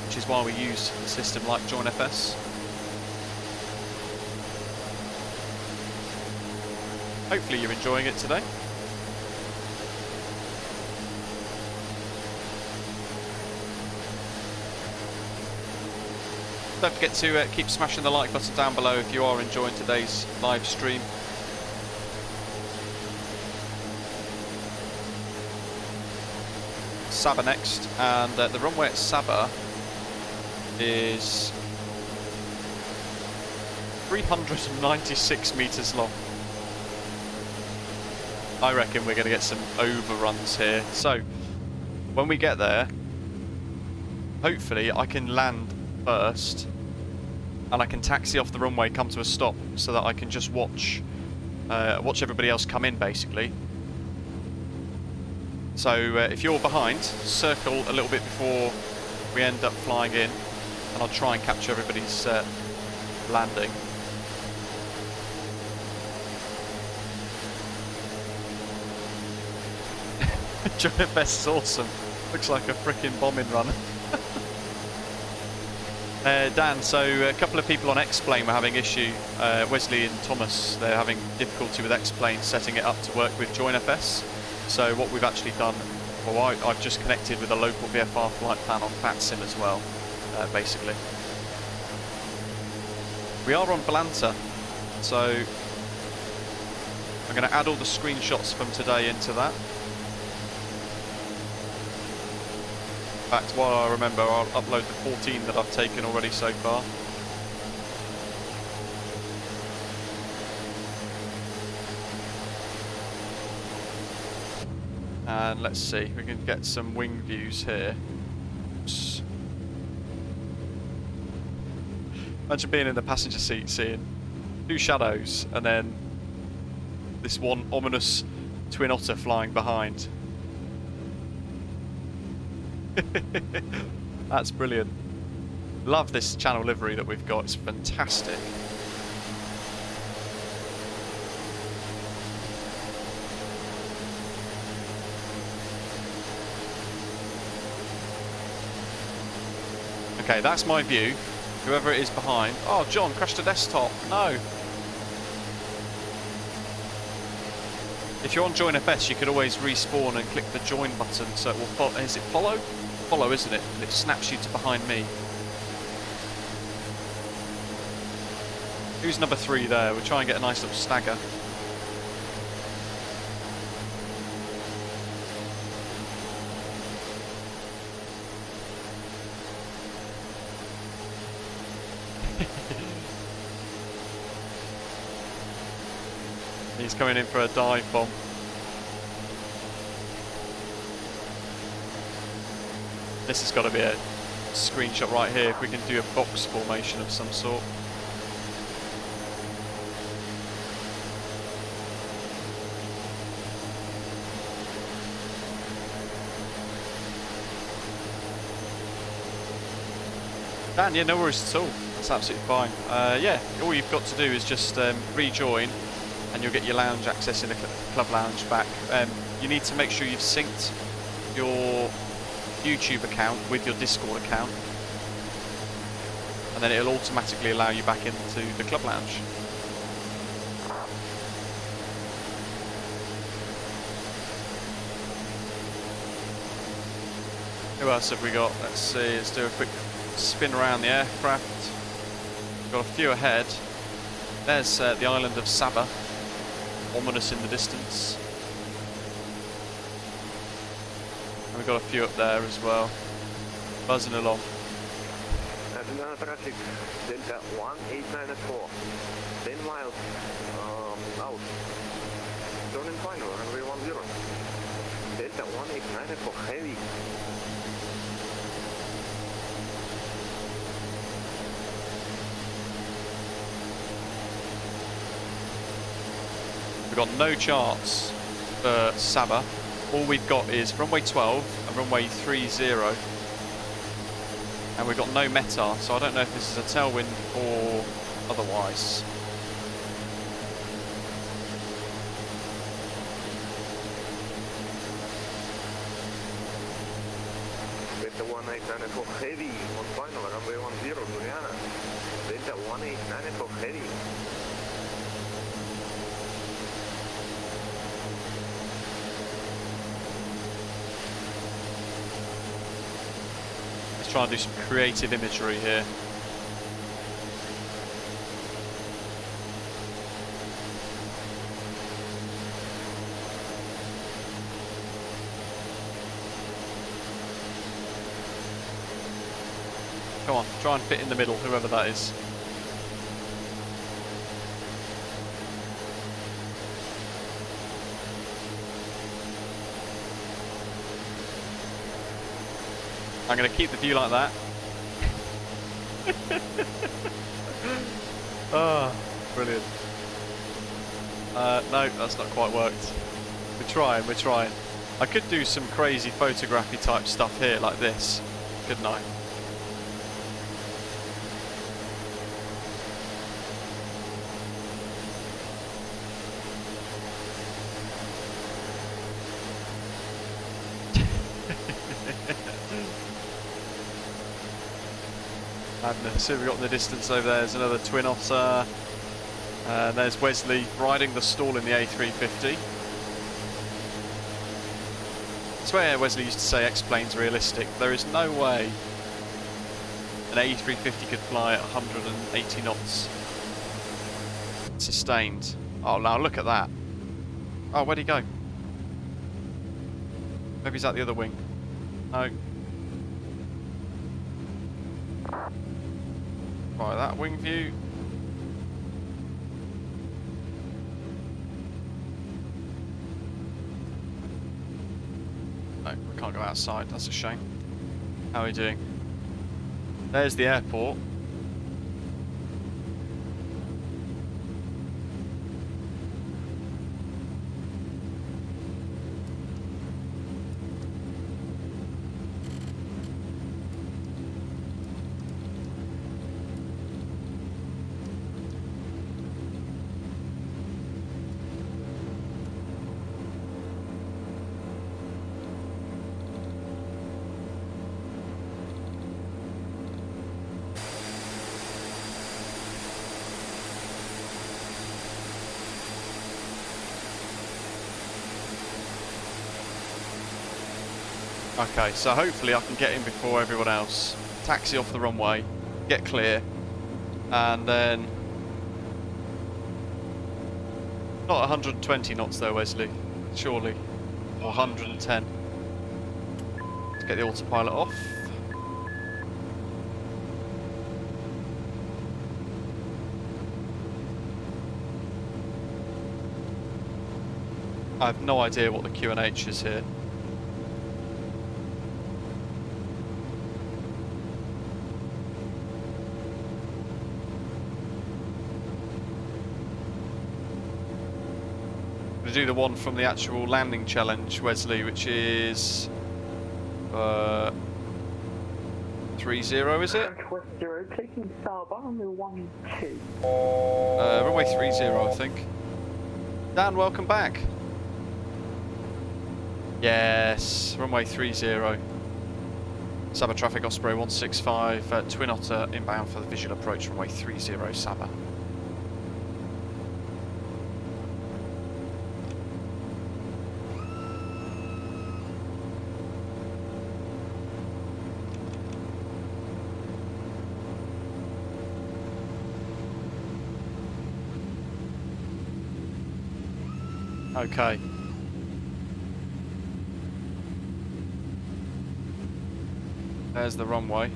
[SPEAKER 1] which is why we use a system like Join FS. Hopefully you're enjoying it today. Don't forget to keep smashing the like button down below if you are enjoying today's live stream. Saba next, and the runway at Saba is 396 metres long. I reckon we're going to get some overruns here. So, when we get there, hopefully I can land first and I can taxi off the runway, come to a stop, so that I can just watch everybody else come in, basically. So if you're behind, circle a little bit before we end up flying in, and I'll try and capture everybody's landing. Join FS is awesome. Looks like a freaking bombing run. Dan, so a couple of people on X-Plane were having issue. Wesley and Thomas, they're having difficulty with X-Plane setting it up to work with Join FS. So what we've actually done, well, I've just connected with a local VFR flight plan on VATSIM as well, basically. We are on Blanta, so I'm going to add all the screenshots from today into that. In fact, while I remember, I'll upload the 14 that I've taken already so far. And let's see, we can get some wing views here. Imagine being in the passenger seat, seeing two shadows, and then this one ominous Twin Otter flying behind. That's brilliant. Love this channel livery that we've got, it's fantastic. Okay, that's my view. Whoever it is behind. Oh, John, crashed a desktop. No. If you're on Join FS, you could always respawn and click the join button, so it will follow. Is it follow? Follow, isn't it? And it snaps you to behind me. Who's number 3 there? We'll try and get a nice little stagger. He's coming in for a dive bomb. This has got to be a screenshot right here if we can do a box formation of some sort. Dan, yeah, no worries at all. That's absolutely fine. Yeah, all you've got to do is just rejoin, and you'll get your lounge access in the club lounge back. You need to make sure you've synced your YouTube account with your Discord account, and then it'll automatically allow you back into the club lounge. Who else have we got? Let's see, let's do a quick spin around the aircraft. We've got a few ahead. There's the island of Saba, ominous in the distance. And we've got a few up there as well, buzzing along.
[SPEAKER 2] Traffic, Delta 1894, 10 miles out. Turning final, runway 10. Delta 1894, heavy.
[SPEAKER 1] We've got no charts for Saba. All we've got is runway 12 and runway 30. And we've got no METAR, so I don't know if this is a tailwind or otherwise.
[SPEAKER 2] Delta 1894, heavy. On final, runway 10, Juliana. Delta 1894, heavy.
[SPEAKER 1] Try and do some creative imagery here. Come on, try and fit in the middle, whoever that is. I'm going to keep the view like that. Ah, brilliant. No, that's not quite worked. We're trying. I could do some crazy photography type stuff here like this, couldn't I? Madness. Here we've got in the distance over there, there's another Twin Otter. There's Wesley riding the stall in the A350. I swear Wesley used to say X-plane's realistic. There is no way an A350 could fly at 180 knots sustained. Oh, now look at that. Oh, where'd he go? Maybe he's at the other wing. No. Right, that wing view. can't go outside. That's a shame. How are we doing? There's the airport. Okay, so hopefully I can get in before everyone else, taxi off the runway, get clear, and then... Not 120 knots though, Wesley, surely, or 110. Let's get the autopilot off. I have no idea what the QNH is here. To do the one from the actual landing challenge, Wesley, which is 30, is it?
[SPEAKER 5] West 0, taking Saba on the 1-2.
[SPEAKER 1] Runway 30, I think. Dan, welcome back. Yes, runway 30. Saba traffic Osprey 165, Twin Otter inbound for the visual approach, runway 30, Saba. Okay. There's the runway.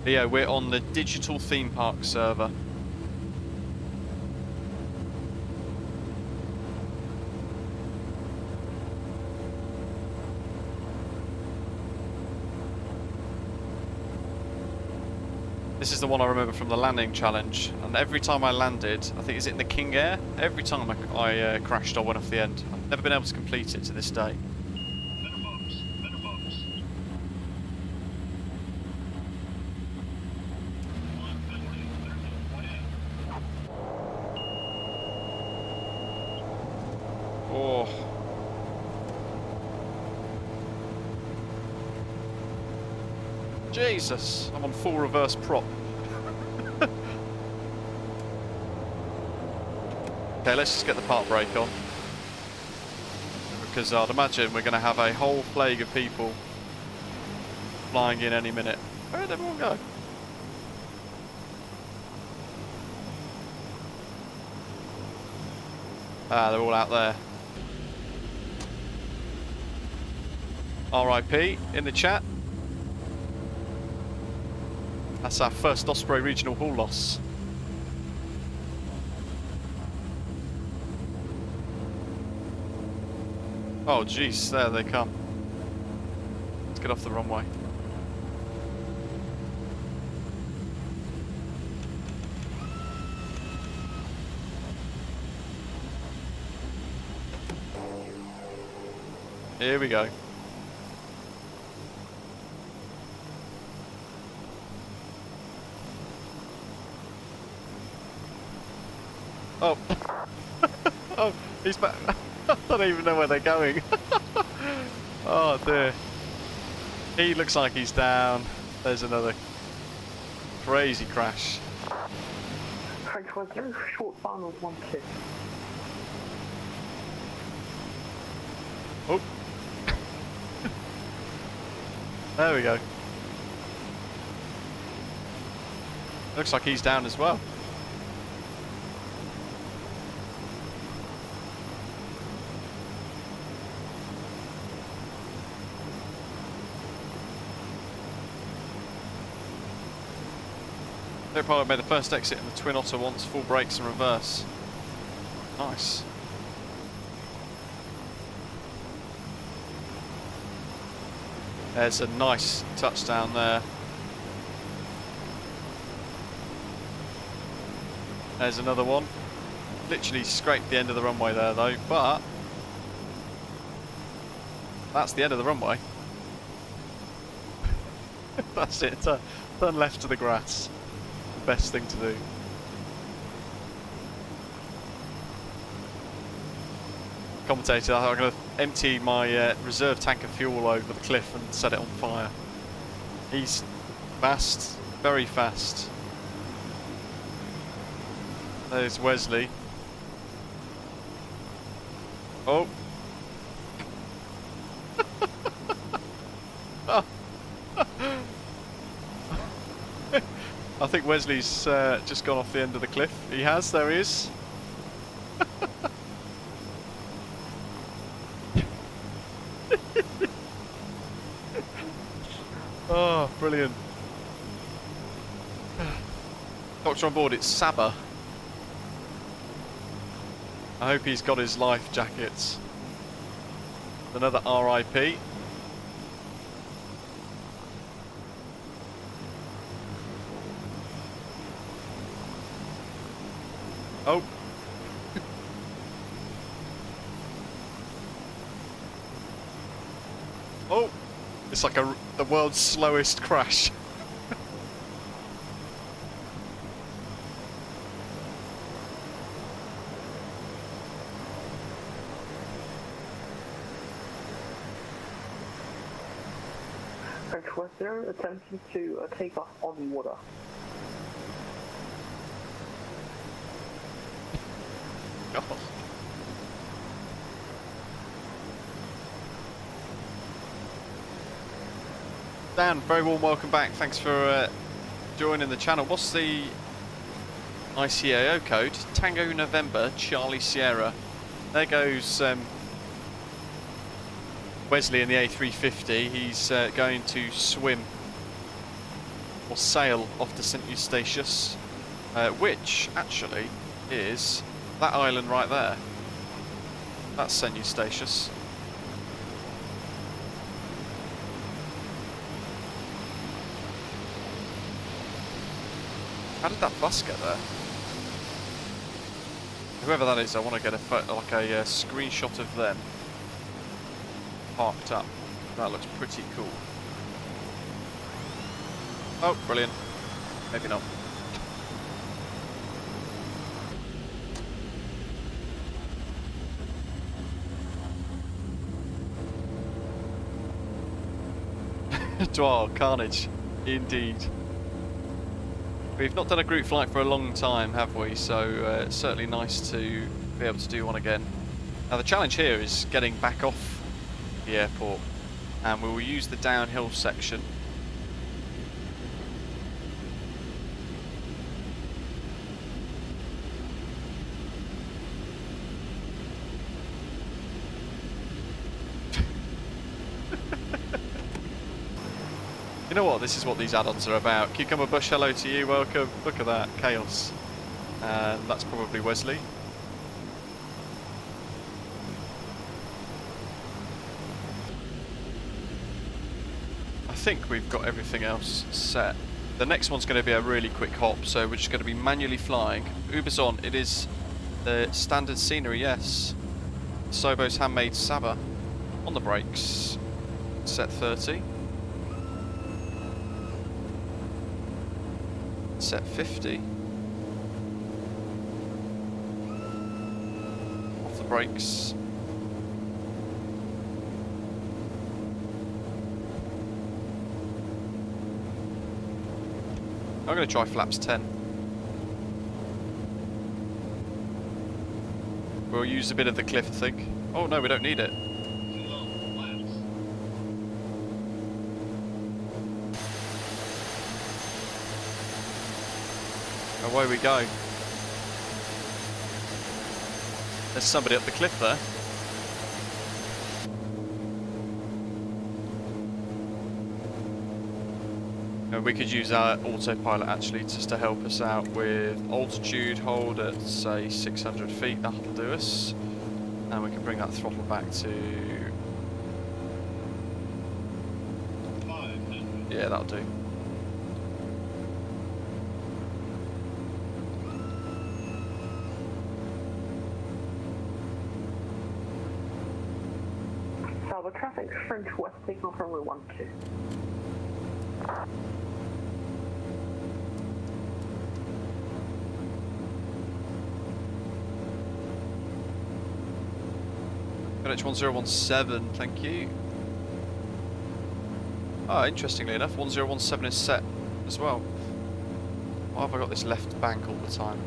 [SPEAKER 1] Leo, we're on the digital theme park server. This is the one I remember from the landing challenge, and every time I landed, I think, is it in the King Air? Every time I crashed, I went off the end. I've never been able to complete it to this day.
[SPEAKER 3] Better box. Better box. Come on, better do.
[SPEAKER 1] Oh. Jesus, I'm on full reverse prop. Okay, let's just get the park brake on. Because I'd imagine we're going to have a whole plague of people flying in any minute. Where did everyone go? Ah, they're all out there. RIP in the chat. That's our first Osprey regional haul loss. Oh jeez, there they come. Let's get off the runway. Here we go. Oh. Oh, he's back. I don't even know where they're going. Oh dear. He looks like he's down. There's another crazy crash.
[SPEAKER 5] French West 0, short final 1-2.
[SPEAKER 1] Oh. There we go. Looks like he's down as well. They probably made the first exit in the Twin Otter once, full brakes and reverse. Nice. There's a nice touchdown there. There's another one. Literally scraped the end of the runway there though, but that's the end of the runway. That's it. Turn left to the grass. The best thing to do. Commentator, I'm going to empty my reserve tank of fuel over the cliff and set it on fire. He's fast, very fast. There's Wesley. Oh. I think Wesley's just gone off the end of the cliff. He has, there he is. Oh, brilliant. Doctor on board, it's Saba. I hope he's got his life jackets. Another RIP. Oh. Oh. It's like the world's slowest crash.
[SPEAKER 5] Was there attempting to take off on water?
[SPEAKER 1] God. Dan, very warm welcome back. Thanks for joining the channel. What's the ICAO code? Tango November Charlie Sierra. There goes Wesley in the A350. He's going to swim or sail off to St Eustatius, which actually is that island right there. That's St Eustatius. How did that bus get there? Whoever that is, I want to get a screenshot of them parked up. That looks pretty cool. Oh, brilliant. Maybe not. Wow, carnage. Indeed. We've not done a group flight for a long time, have we? So it's certainly nice to be able to do one again. Now the challenge here is getting back off the airport, and we will use the downhill section. You know what, this is what these add-ons are about. Cucumber Bush, hello to you, welcome. Look at that, chaos. And that's probably Wesley. I think we've got everything else set. The next one's going to be a really quick hop, so we're just going to be manually flying. Uber's on, it is the standard scenery, yes. Sobo's handmade Saba on the brakes. Set 30. Set 50. Off the brakes. I'm going to try flaps 10. We'll use a bit of the cliff, I think. Oh no, we don't need it. Away we go. There's somebody up the cliff there. And we could use our autopilot actually just to help us out with altitude. Hold at say 600 feet, that'll do us. And we can bring that throttle back to Yeah, that'll do.
[SPEAKER 5] Saba traffic, French West, taking off runway 12.
[SPEAKER 1] H1017, thank you. Oh, interestingly enough, 1017 is set as well. Why have I got this left bank all the time?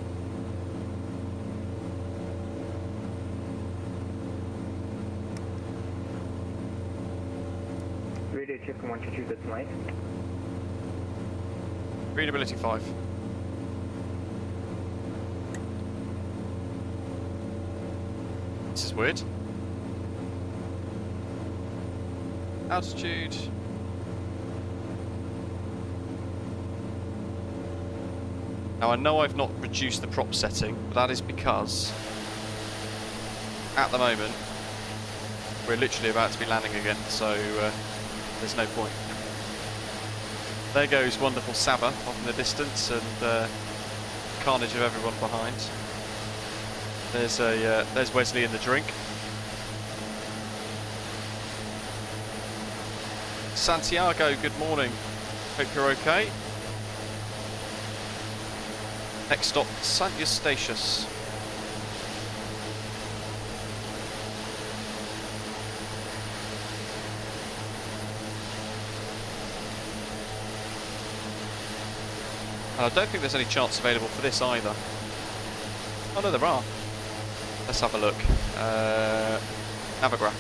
[SPEAKER 6] Radio check from 122, that's nice.
[SPEAKER 1] Readability 5. This is weird. Altitude. Now I know I've not reduced the prop setting, but that is because at the moment we're literally about to be landing again, so there's no point. There goes wonderful Saba off in the distance, and carnage of everyone behind. There's Wesley in the drink. Santiago, good morning. Hope you're okay. Next stop, St. Eustatius. And I don't think there's any chance available for this either. Oh no, there are. Let's have a look. Navograph.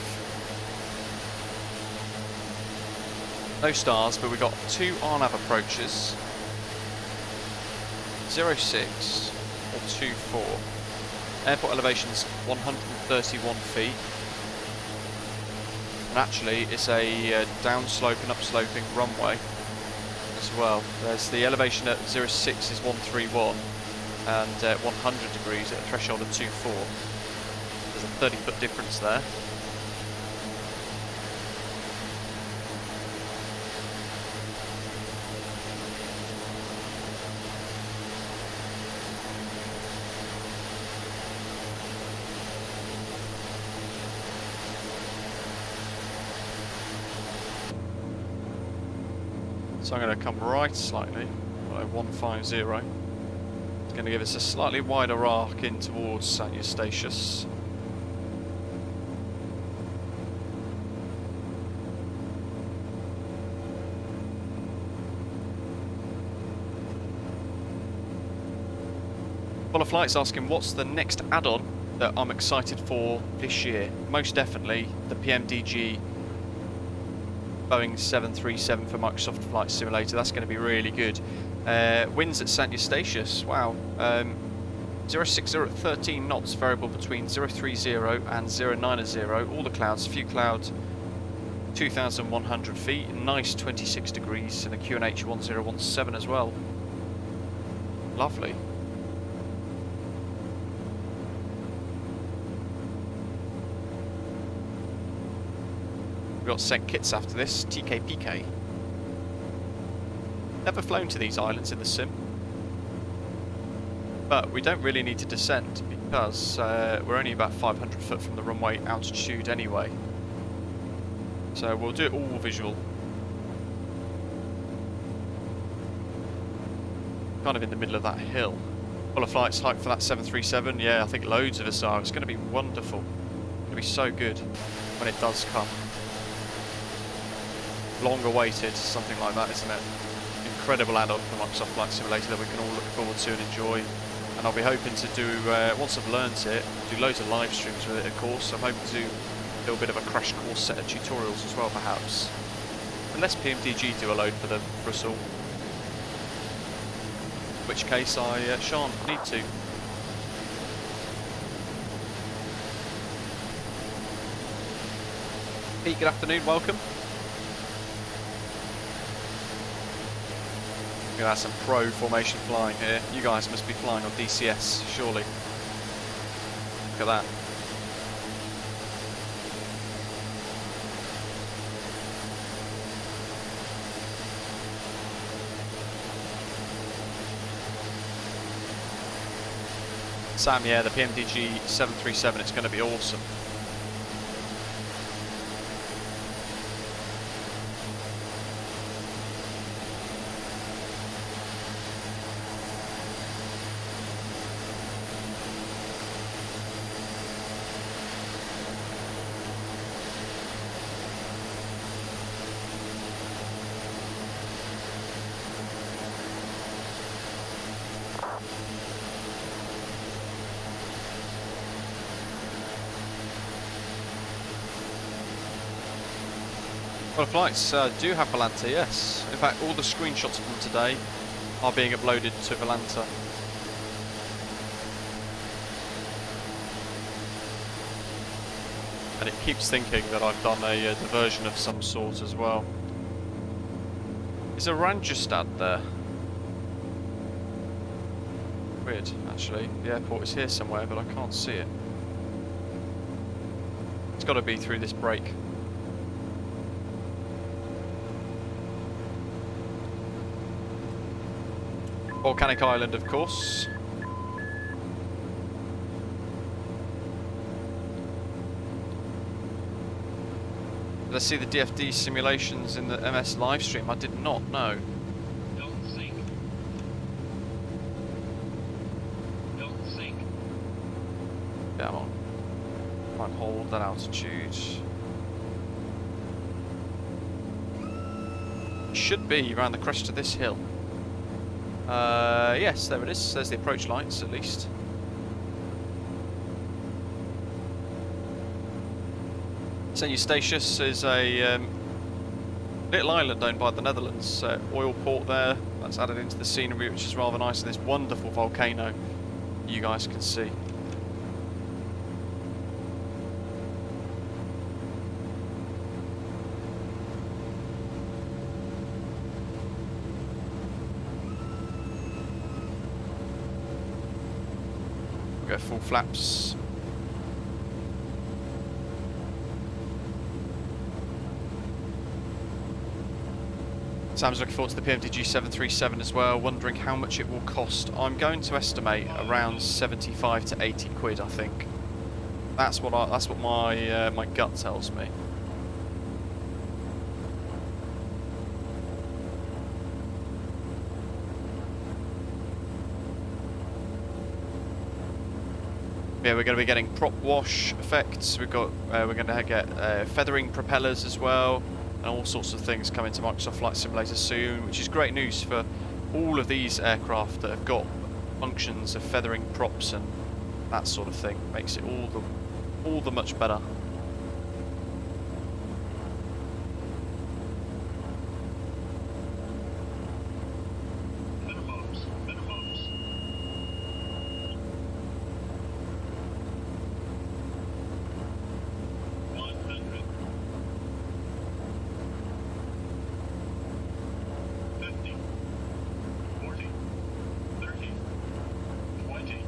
[SPEAKER 1] No stars, but we've got 2 RNAV approaches. 06 or 24. Airport elevation's 131 feet. And actually it's a downslope and upsloping runway as well. There's the elevation at 06 is 131 and 100 degrees at a threshold of 24. There's a 30-foot difference there. So I'm going to come right slightly, 150. It's going to give us a slightly wider arc in towards St. Eustatius. Full of Flight's asking what's the next add-on that I'm excited for this year. Most definitely the PMDG Boeing 737 for Microsoft Flight Simulator. That's going to be really good. Winds at St. Eustatius, wow. 060 at 13 knots, variable between 030 and 090. All the clouds, few clouds, 2,100 feet, nice 26 degrees, and a QNH 1017 as well. Lovely. We've got St. Kitts after this, TKPK. Never flown to these islands in the sim, but we don't really need to descend because we're only about 500 foot from the runway altitude anyway. So we'll do it all visual. Kind of in the middle of that hill. Full of Flight's hype for that 737. Yeah, I think loads of us are. It's going to be wonderful. It's going to be so good when it does come. Long awaited, something like that, isn't it? Incredible add-on for Microsoft Flight Simulator that we can all look forward to and enjoy. And I'll be hoping to do, once I've learned it, do loads of live streams with it, of course. I'm hoping to do a bit of a crash course set of tutorials as well, perhaps. Unless PMDG do a load for us all. In which case I shan't need to. Pete, good afternoon, welcome. Look at that, some pro formation flying here. You guys must be flying on DCS, surely. Look at that. Sam, yeah, the PMDG 737, it's going to be awesome. Well, flights do have Volanta, yes. In fact, all the screenshots from today are being uploaded to Volanta. And it keeps thinking that I've done a diversion of some sort as well. Is a Rangerstad there? Weird, actually. The airport is here somewhere, but I can't see it. It's got to be through this break. Volcanic Island, of course. Did I see the DFD simulations in the MS livestream? I did not know.
[SPEAKER 3] Don't sink. Don't sink.
[SPEAKER 1] Yeah, I'm on. Might hold that altitude. Should be around the crest of this hill. Yes, there it is. There's the approach lights, at least. St Eustatius is a little island owned by the Netherlands. Oil port there. That's added into the scenery, which is rather nice. And this wonderful volcano you guys can see. Go full flaps. Sam's looking forward to the PMDG 737 as well, wondering how much it will cost. I'm going to estimate around 75 to 80 quid, I think. That's what my my gut tells me. Yeah, we're going to be getting prop wash effects. We're going to get feathering propellers as well, and all sorts of things coming to Microsoft Flight Simulator soon, which is great news for all of these aircraft that have got functions of feathering props and that sort of thing. Makes it all the much better.
[SPEAKER 3] Better box. Better box. 100. 50. 40. 30. 20.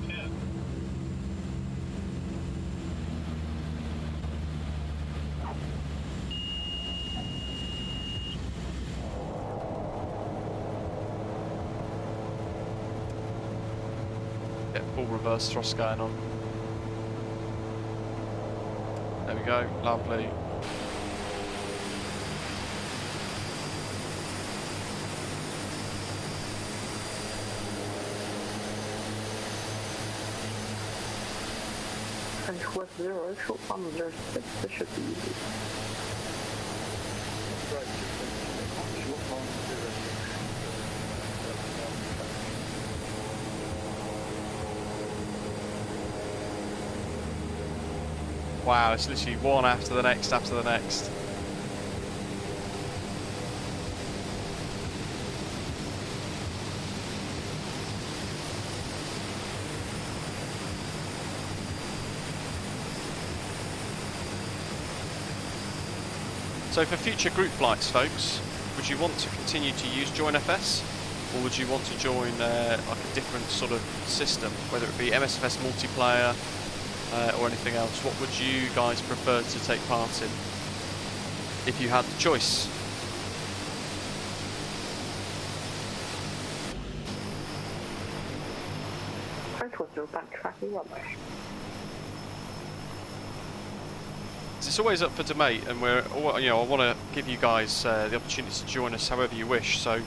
[SPEAKER 3] 10.
[SPEAKER 1] Get full reverse thrust going on. There we go, lovely.
[SPEAKER 5] And with 0, short fun 06, this should be easy.
[SPEAKER 4] Great, short time 06.
[SPEAKER 1] Wow, it's literally one after the next after the next. So for future group flights, folks, would you want to continue to use JoinFS, or would you want to join like a different sort of system, whether it be MSFS multiplayer or anything else? What would you guys prefer to take part in if you had the choice?
[SPEAKER 5] Earthwatcher, backtracking runway.
[SPEAKER 1] It's always up for debate, and we're, you know, I want to give you guys the opportunity to join us however you wish. So,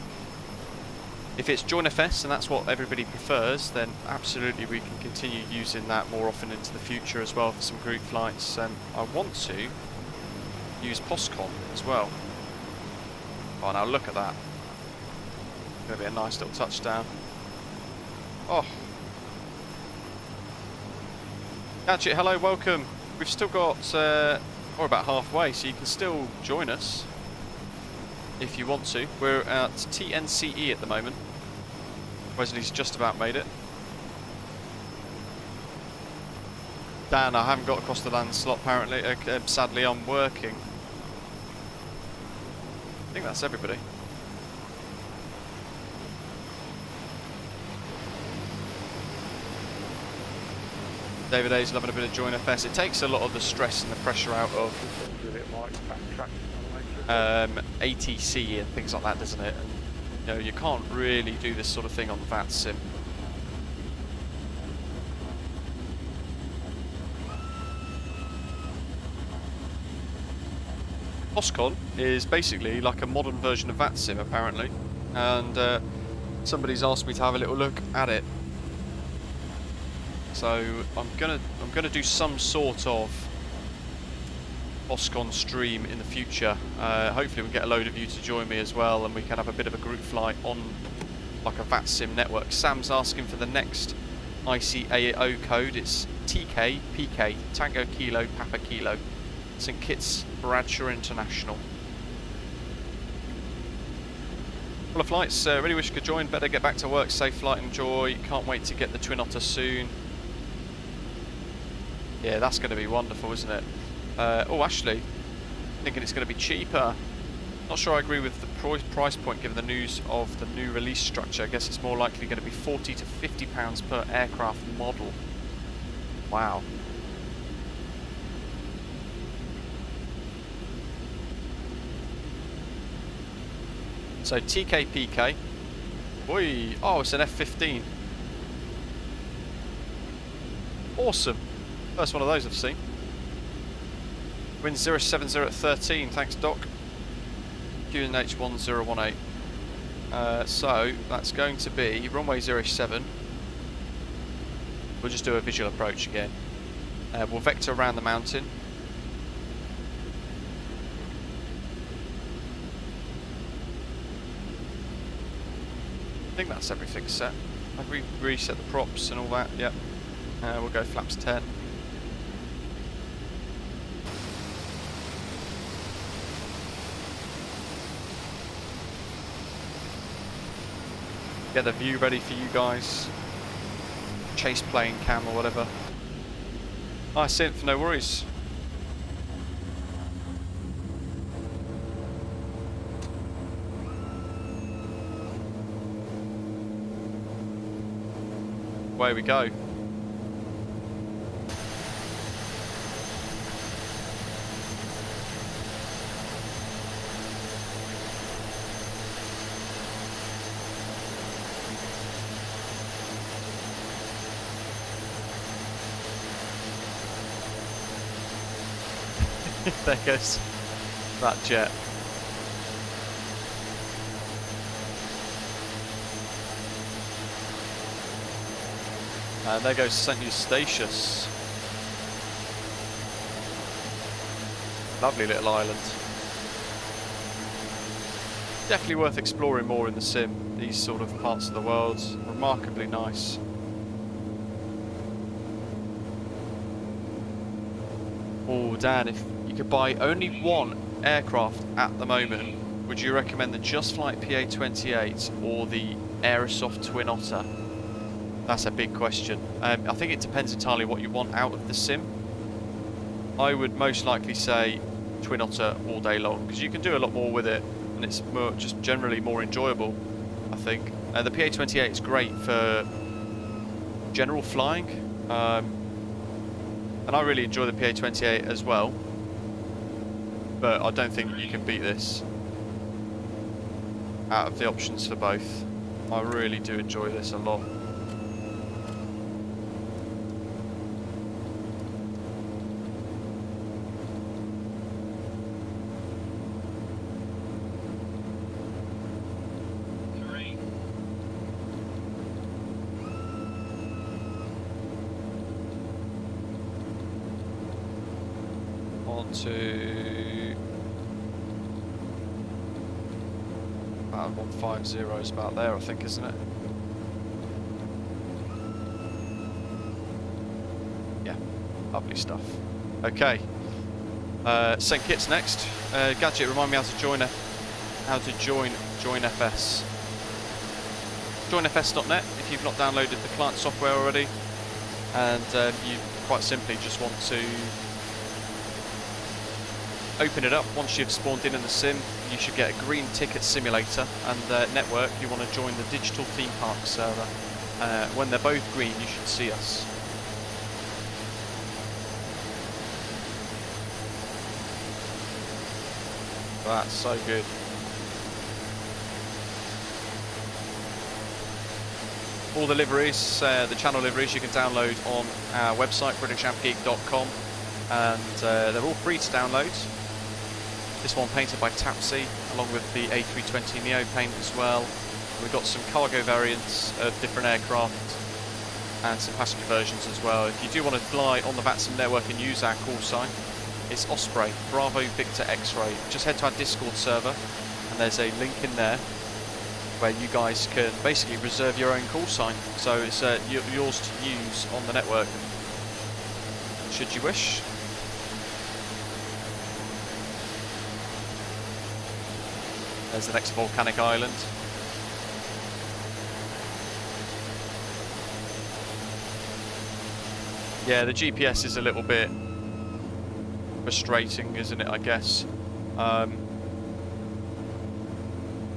[SPEAKER 1] if it's join FS and that's what everybody prefers, then absolutely we can continue using that more often into the future as well for some group flights. I want to use POSCON as well. Oh, now look at that. Going to be a nice little touchdown. Oh. Gadget, hello, welcome. We've still got, we're about halfway, so you can still join us if you want to. We're at TNCE at the moment. Wesley's just about made it. Dan, I haven't got across the land slot apparently. Sadly, I'm working. I think that's everybody. David A's loving a bit of join FS. It takes a lot of the stress and the pressure out of ATC and things like that, doesn't it? And, you know, you can't really do this sort of thing on the VAT sim. POSCON is basically like a modern version of VAT sim apparently, and somebody's asked me to have a little look at it. So I'm gonna do some sort of POSCON stream in the future. Hopefully we get a load of you to join me as well, and we can have a bit of a group flight on like a VAT sim network. Sam's asking for the next ICAO code. It's TKPK, Tango Kilo Papa Kilo. St Kitts Bradshaw International. Full of flights. Really wish you could join. Better get back to work. Safe flight, enjoy. Can't wait to get the Twin Otter soon. Yeah, that's going to be wonderful, isn't it? Oh, actually, thinking it's going to be cheaper. Not sure I agree with the price point given the news of the new release structure. I guess it's more likely going to be £40 to £50 per aircraft model. Wow. So TKPK. Oi! Oh, it's an F-15. Awesome. First one of those I've seen. Wind 070 at 13. Thanks, Doc. QNH 1018. So that's going to be runway 07. We'll just do a visual approach again. We'll vector around the mountain. I think that's everything set. Have we reset the props and all that? Yep. We'll go flaps 10. Get the view ready for you guys. Chase plane cam or whatever. Nice synth, no worries. Away we go. There goes that jet. And there goes St Eustatius. Lovely little island. Definitely worth exploring more in the sim. These sort of parts of the world. Remarkably nice. Oh, Dan, if you could buy only one aircraft at the moment, would you recommend the Just Flight PA-28 or the Aerosoft Twin Otter? That's a big question. I think it depends entirely what you want out of the sim. I would most likely say Twin Otter all day long, because you can do a lot more with it, and it's more, just generally more enjoyable, I think. The PA-28 is great for general flying, and I really enjoy the PA-28 as well, but I don't think you can beat this out of the options for both. I really do enjoy this a lot. to about 150 is about there, I think, isn't it? Yeah, lovely stuff. Okay, St. Kitts next. Gadget, remind me how to join JoinFS. JoinFS.net if you've not downloaded the client software already, and you quite simply just want to open it up. Once you've spawned in the sim, you should get a green ticket simulator, and network, you want to join the digital theme park server. When they're both green, you should see us. That's so good. All the liveries, the channel liveries, you can download on our website, britishampgeek.com, and they're all free to download. This one painted by Tapsy, along with the A320 Neo paint as well. We've got some cargo variants of different aircraft and some passenger versions as well. If you do want to fly on the VATSIM network and use our call sign, it's Osprey, Bravo Victor X-Ray. Just head to our Discord server, and there's a link in there where you guys can basically reserve your own call sign. So it's yours to use on the network, should you wish. There's the next volcanic island. Yeah, the GPS is a little bit frustrating, isn't it, I guess.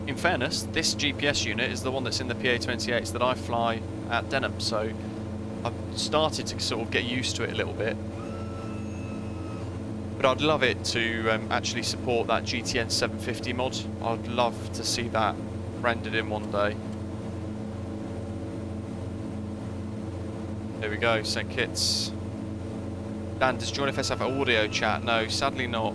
[SPEAKER 1] In fairness, this GPS unit is the one that's in the PA-28s that I fly at Denham, so I've started to sort of get used to it a little bit. But I'd love it to actually support that GTN 750 mod. I'd love to see that rendered in one day. There we go, St. Kitts. Dan, does JoinFS have audio chat? No, sadly not.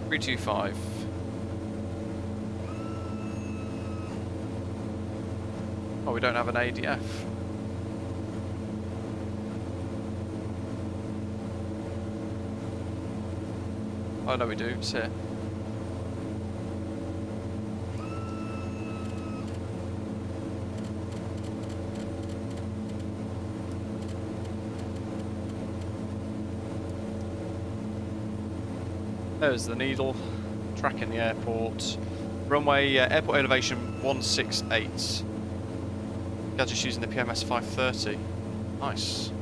[SPEAKER 1] .325. Oh, we don't have an ADF. Oh no, we do. It's here. There's the needle, tracking the airport. Runway, airport elevation 168. Gadget's using the PMS 530. Nice.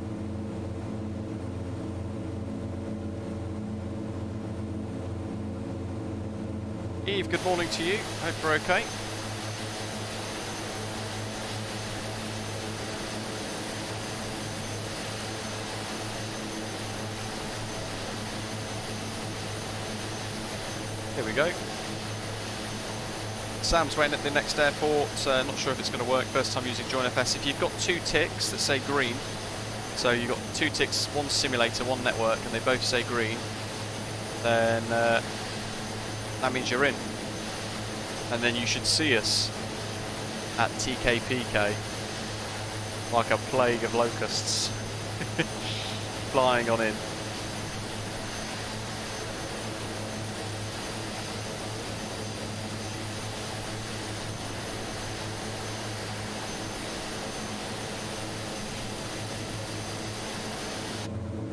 [SPEAKER 1] Eve, good morning to you. Hope you're okay. Here we go. Sam's waiting at the next airport. Not sure if it's going to work. First time using JoinFS. If you've got two ticks that say green, so you've got two ticks, one simulator, one network, and they both say green, then that means you're in. And then you should see us at TKPK like a plague of locusts flying on in.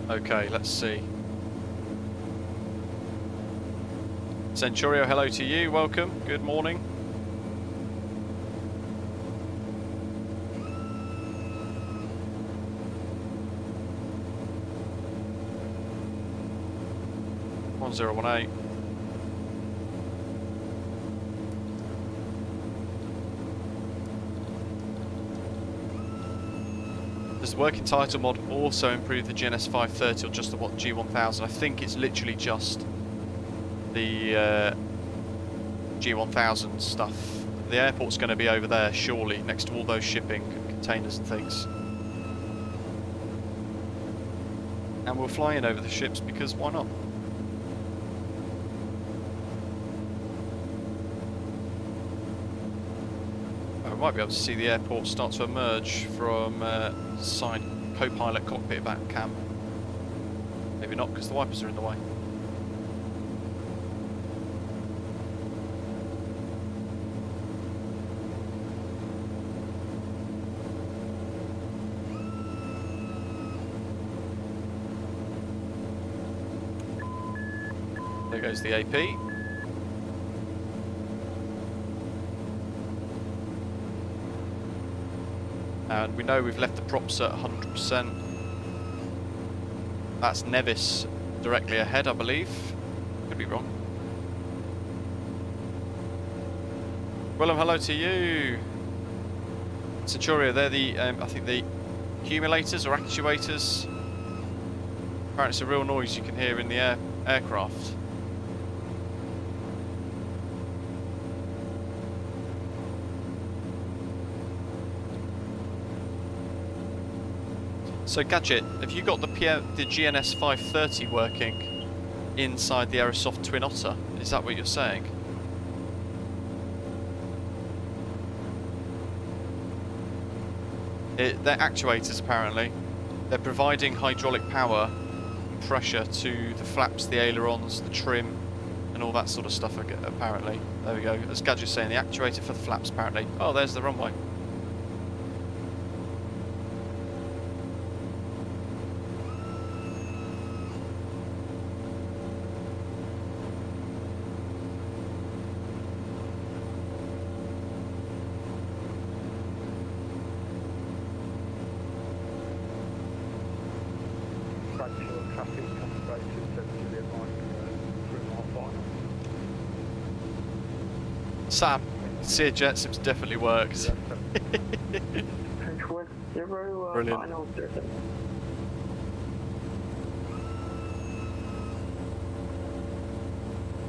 [SPEAKER 1] Okay, let's see. Centurio, hello to you, welcome, good morning. .1018. Does the working title mod also improve the GNS 530 or just the G1000? I think it's literally just the G1000 stuff. The airport's going to be over there, surely, next to all those shipping containers and things. And we'll fly in over the ships because why not? we might be able to see the airport start to emerge from side co-pilot cockpit back cam. Maybe not, because the wipers are in the way. There goes the AP. And we know we've left the props at 100%. That's Nevis directly ahead, I believe. Could be wrong. Willem, hello to you. Centuria, they're the, I think the accumulators or actuators. Apparently it's a real noise you can hear in the aircraft. So Gadget, have you got the GNS 530 working inside the Aerosoft Twin Otter? Is that what you're saying? They're actuators apparently. They're providing hydraulic power and pressure to the flaps, the ailerons, the trim and all that sort of stuff apparently. There we go. As Gadget's saying, the actuator for the flaps apparently. Oh, there's the runway. Sam, Sear Jetsams definitely works.
[SPEAKER 5] Control 0,
[SPEAKER 1] Brilliant.
[SPEAKER 5] final 0.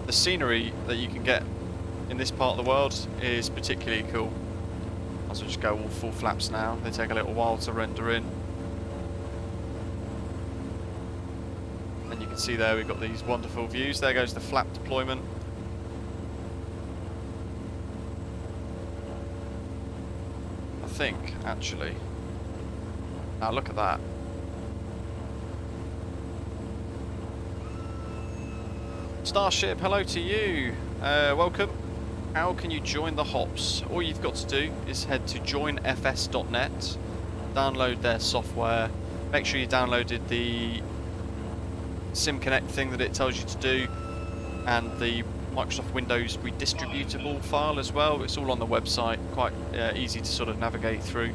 [SPEAKER 1] The scenery that you can get in this part of the world is particularly cool. I'll just go all full flaps now. They take a little while to render in. And you can see there we've got these wonderful views. There goes the flap deployment. I think, actually. Now look at that. Starship, hello to you. Welcome. How can you join the hops? All you've got to do is head to joinfs.net, download their software, make sure you downloaded the SIM Connect thing that it tells you to do, and the Microsoft Windows redistributable file as well. It's all on the website, quite easy to sort of navigate through.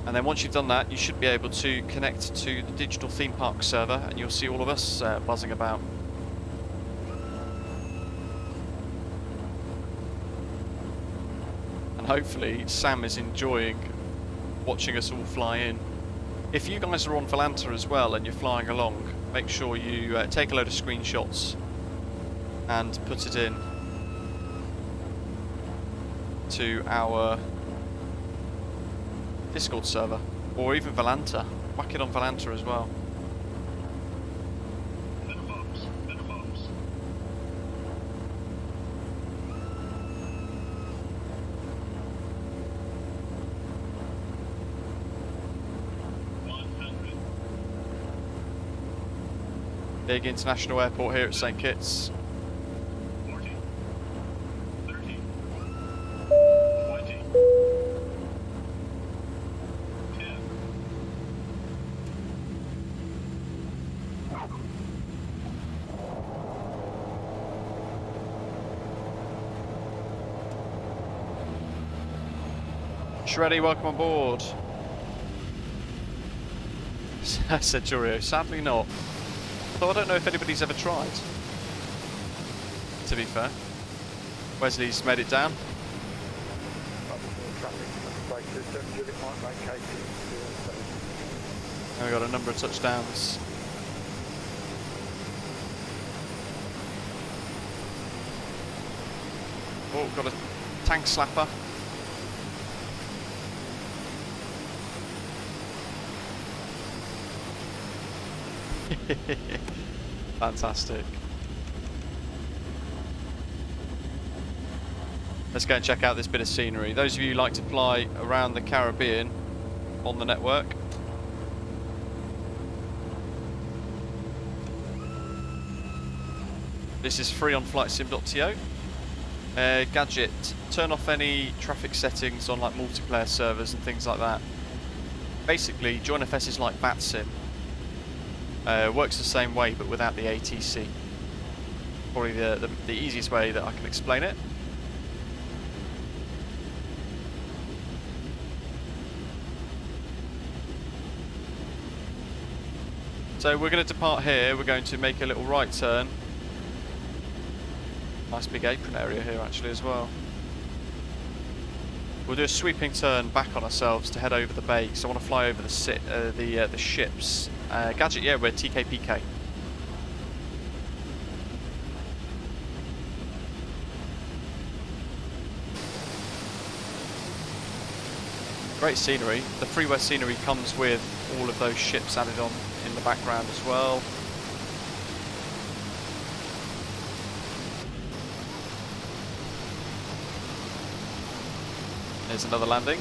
[SPEAKER 1] And then once you've done that, you should be able to connect to the digital theme park server, and you'll see all of us buzzing about. Hopefully Sam is enjoying watching us all fly in. If you guys are on Volanta as well and you're flying along, make sure you take a load of screenshots and put it in to our Discord server, or even Volanta. Whack it on Volanta as well. Big international airport here at St Kitts.
[SPEAKER 3] 40, 30, 20, 10.
[SPEAKER 1] Shreddy, welcome on board. Centurio, sadly not. Though I don't know if anybody's ever tried, to be fair. Wesley's made it down. And we've got a number of touchdowns. Oh, got a tank slapper. Fantastic. Let's go and check out this bit of scenery. Those of you who like to fly around the Caribbean on the network, this is free on flightsim.to. Gadget, turn off any traffic settings on like multiplayer servers and things like that. Basically, JoinFS is like BatSim. Works the same way but without the ATC. Probably the easiest way that I can explain it. So we're going to depart here, we're going to make a little right turn. Nice big apron area here actually as well. We'll do a sweeping turn back on ourselves to head over the bay, because I want to fly over the ships. Gadget, yeah, we're TKPK. Great scenery. The freeware scenery comes with all of those ships added on in the background as well. There's another landing.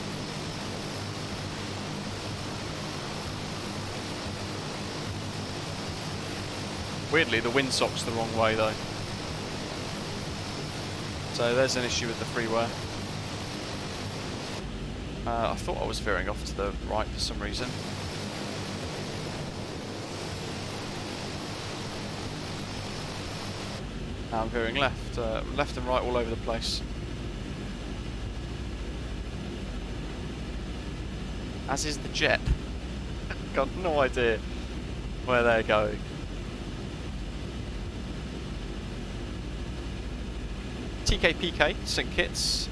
[SPEAKER 1] Weirdly, the windsock's the wrong way though. So there's an issue with the freeware. I thought I was veering off to the right for some reason. Now I'm veering left, left and right all over the place. As is the jet. Got no idea where they're going. TKPK, St Kitts.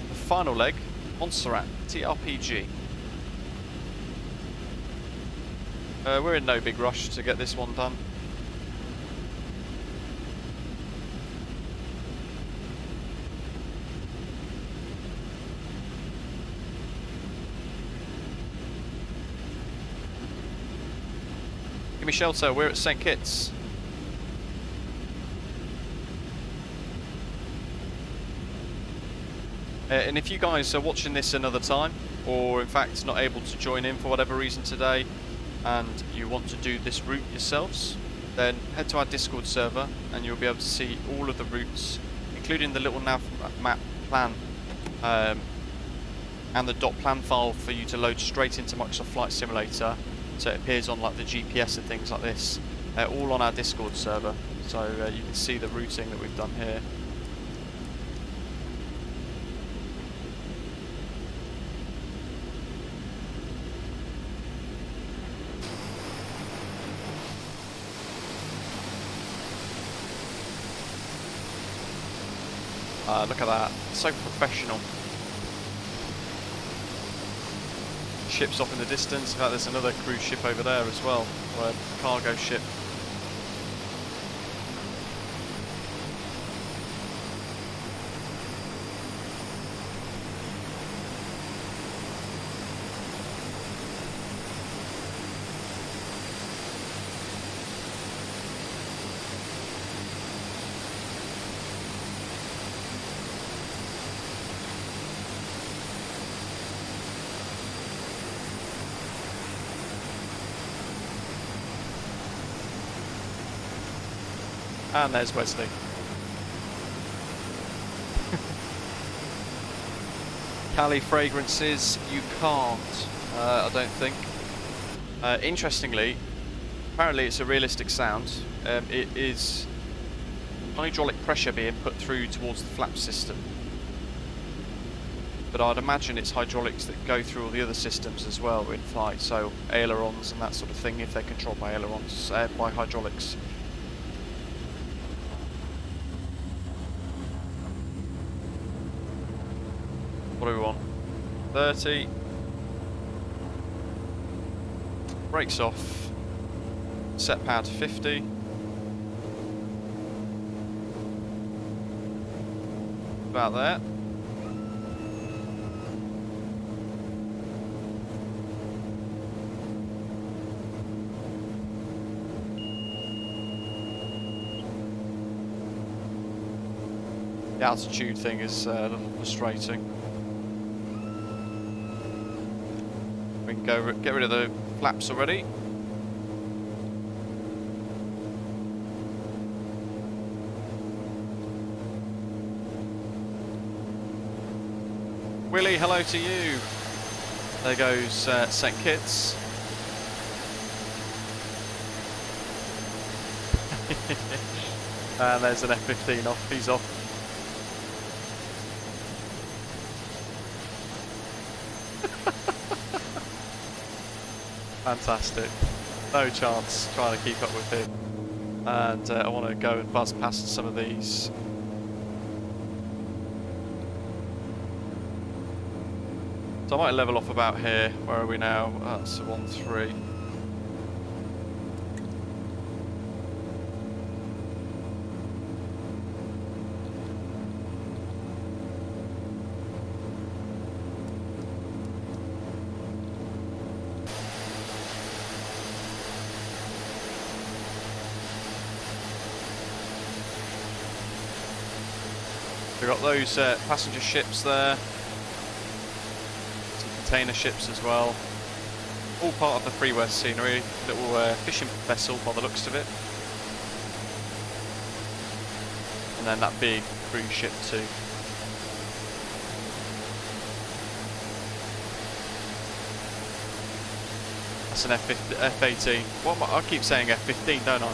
[SPEAKER 1] The final leg, Monserrat TRPG. We're in no big rush to get this one done. Give me shelter, we're at St Kitts. And if you guys are watching this another time, or in fact not able to join in for whatever reason today, and you want to do this route yourselves, then head to our Discord server and you'll be able to see all of the routes, including the little nav map plan and the .plan file for you to load straight into Microsoft Flight Simulator, so it appears on like the GPS and things like this, all on our Discord server, so you can see the routing that we've done here. Look at that, so professional. Ships off in the distance. In fact, there's another cruise ship over there as well, or a cargo ship. And there's Wesley. Cali fragrances, you can't, I don't think. Interestingly, apparently it's a realistic sound. It is hydraulic pressure being put through towards the flap system. But I'd imagine it's hydraulics that go through all the other systems as well in flight, so ailerons and that sort of thing, if they're controlled by ailerons, by hydraulics. What do we want? 30. Brakes off. Set power to 50. About there. The altitude thing is a little frustrating. We can go get rid of the flaps already. Willie, hello to you. There goes St. Kitts. And there's an F-15 off. He's off. Fantastic. No chance trying to keep up with him. And I want to go and buzz past some of these. So I might level off about here. Where are we now? That's 1-3. We've got those passenger ships there. Container ships as well, all part of the freeware scenery. Little fishing vessel by the looks of it, and then that big cruise ship too. That's an F-18. What am I keep saying F-15, don't I?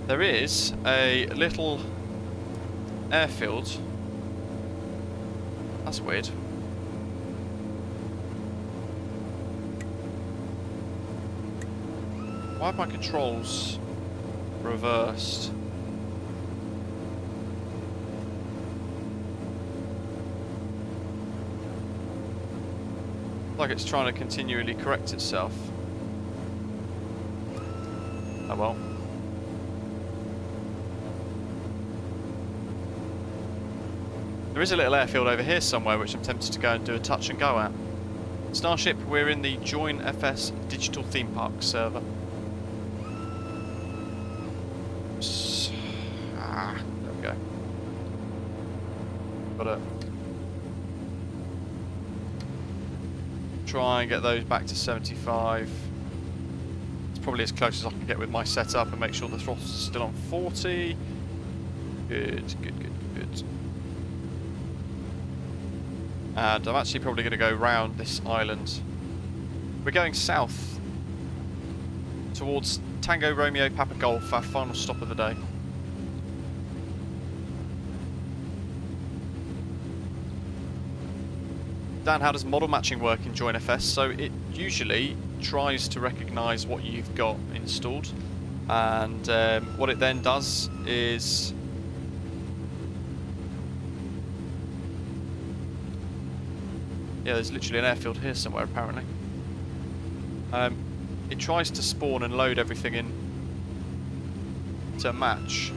[SPEAKER 1] There is a little airfield. That's weird. Why have my controls reversed? Like it's trying to continually correct itself. Oh well. There is a little airfield over here somewhere which I'm tempted to go and do a touch and go at. Starship, we're in the Join FS Digital Theme Park server. There we go. Gotta try and get those back to 75. It's probably as close as I can get with my setup and make sure the throttle's still on 40. Good. And I'm actually probably going to go round this island. We're going south towards Tango Romeo Papa Golf, our final stop of the day. Dan, how does model matching work in Join FS? So it usually tries to recognise what you've got installed, and what it then does is there's literally an airfield here somewhere apparently. It tries to spawn and load everything in to match,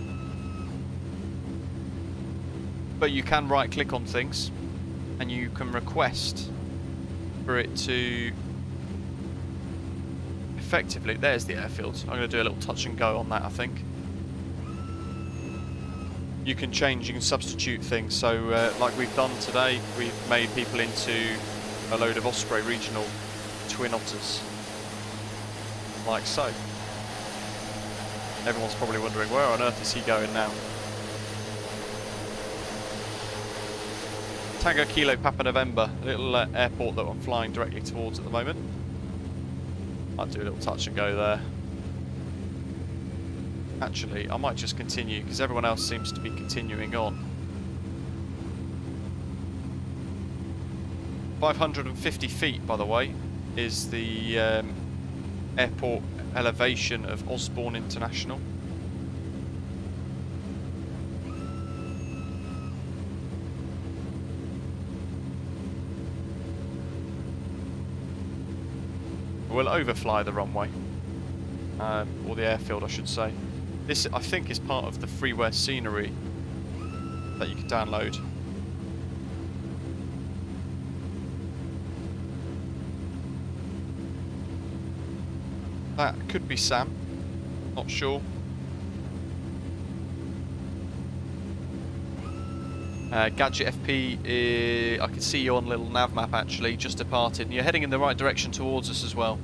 [SPEAKER 1] but you can right click on things and you can request for it to effectively, there's the airfield. I'm going to do a little touch and go on that, I think. You can change, you can substitute things, so like we've done today, we've made people into a load of Osprey regional Twin Otters, like so. Everyone's probably wondering, where on earth is he going now? Tango Kilo Papa November, a little airport that I'm flying directly towards at the moment. Might do a little touch and go there. Actually, I might just continue because everyone else seems to be continuing on. 550 feet, by the way, is the airport elevation of Osborne International. We'll overfly the runway, or the airfield, I should say. This, I think, is part of the freeware scenery that you can download. That could be Sam, not sure. Gadget FP, I can see you on a little nav map actually, just departed. And you're heading in the right direction towards us as well.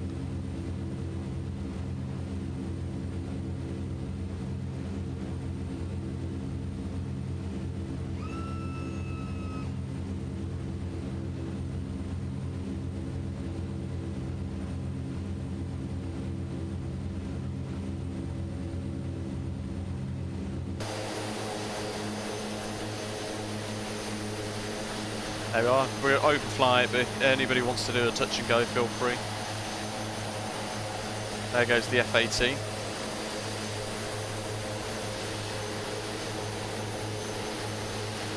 [SPEAKER 1] There we are. We're at overflight, but if anybody wants to do a touch and go, feel free. There goes the F-18.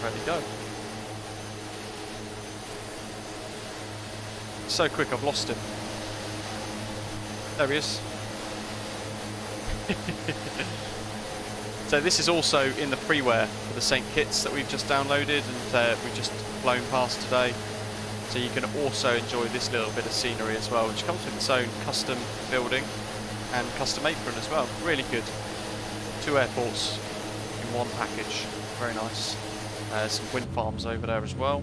[SPEAKER 1] Ready to go. So quick, I've lost him. There he is. So this is also in the freeware for the St. Kitts that we've just downloaded and we've just flown past today. So you can also enjoy this little bit of scenery as well, which comes with its own custom building and custom apron as well. Really good. 2 airports in one package. Very nice. Some wind farms over there as well.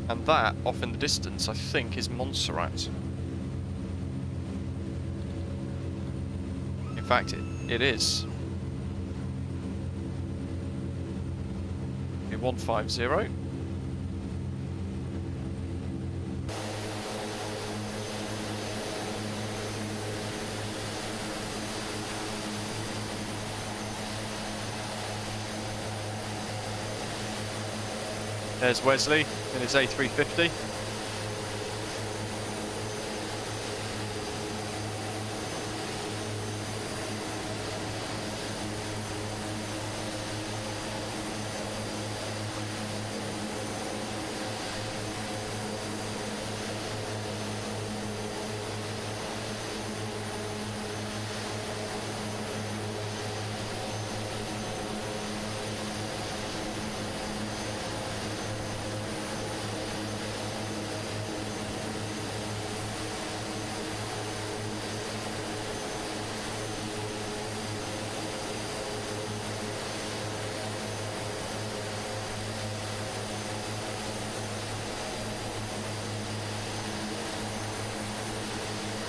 [SPEAKER 1] And that, off in the distance, I think is Montserrat. In fact, it is. 150. There's Wesley in his A350.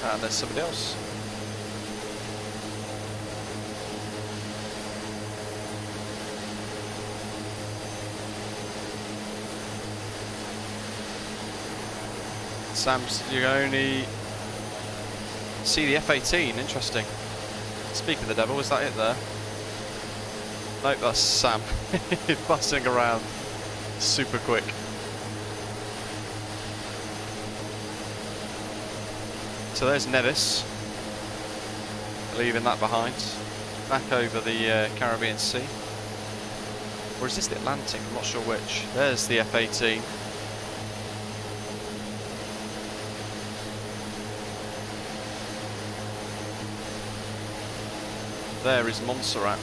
[SPEAKER 1] And there's somebody else. Sam's, you only see the F-18, interesting. Speak of the devil, is that it there? Nope, that's Sam. Bussing around super quick. So there's Nevis, leaving that behind, back over the Caribbean Sea. Or is this the Atlantic? I'm not sure which. There's the F-18. There is Montserrat.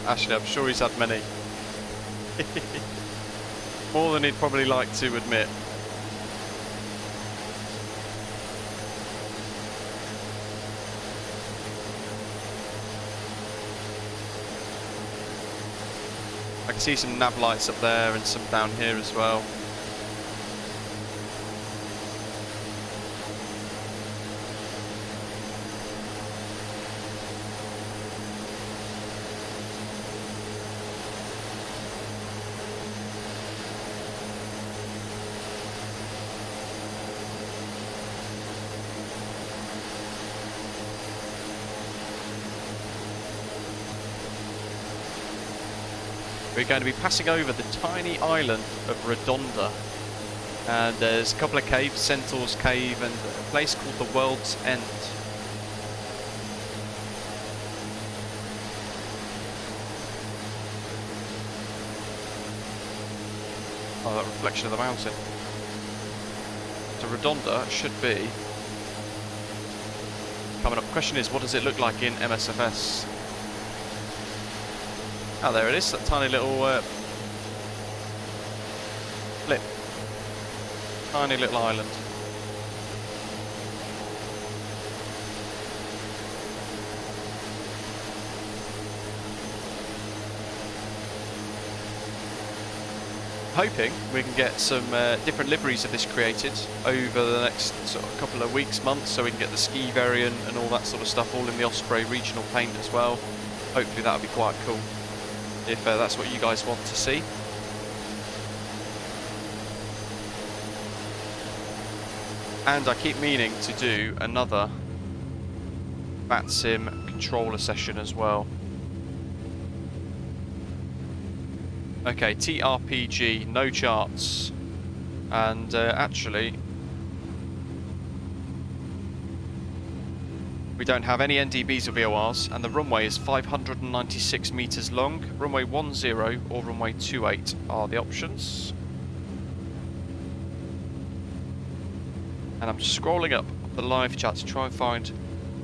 [SPEAKER 1] Actually, I'm sure he's had many. More than he'd probably like to admit. I can see some nav lights up there and some down here as well. We're going to be passing over the tiny island of Redonda. And there's a couple of caves, Centaur's Cave and a place called the World's End. Oh, that reflection of the mountain. So Redonda should be coming up. The question is, what does it look like in MSFS? Oh, there it is, that tiny little flip. Tiny little island. Hoping we can get some different liveries of this created over the next sort of couple of weeks, months, so we can get the ski variant and all that sort of stuff all in the Osprey regional paint as well. Hopefully that'll be quite cool, if that's what you guys want to see. And I keep meaning to do another VATSIM controller session as well. Okay, TRPG, no charts, and actually we don't have any NDBs or VORs, and the runway is 596 meters long. Runway 10 or runway 28 are the options. And I'm just scrolling up the live chat to try and find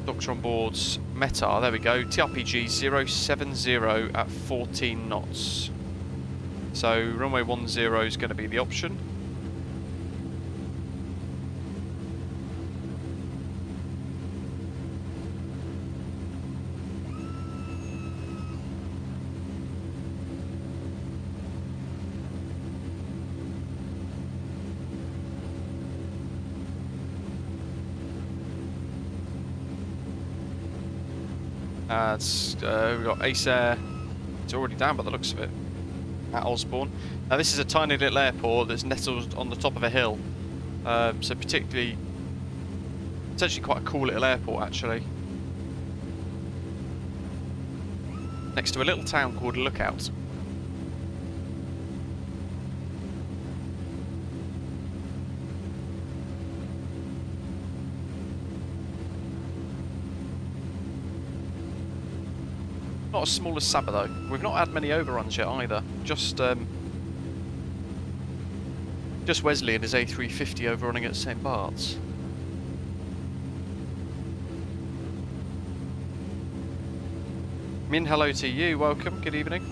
[SPEAKER 1] Dr. On Board's METAR. There we go, TRPG 070 at 14 knots. So runway 10 is going to be the option. We've got Ace Air. It's already down by the looks of it. At Osborne. Now this is a tiny little airport that's nestled on the top of a hill, so potentially quite a cool little airport actually, next to a little town called Lookout. Not as small as Saba though. We've not had many overruns yet either. Just Wesley and his A350 overrunning at St. Barts. Min, hello to you. Welcome. Good evening.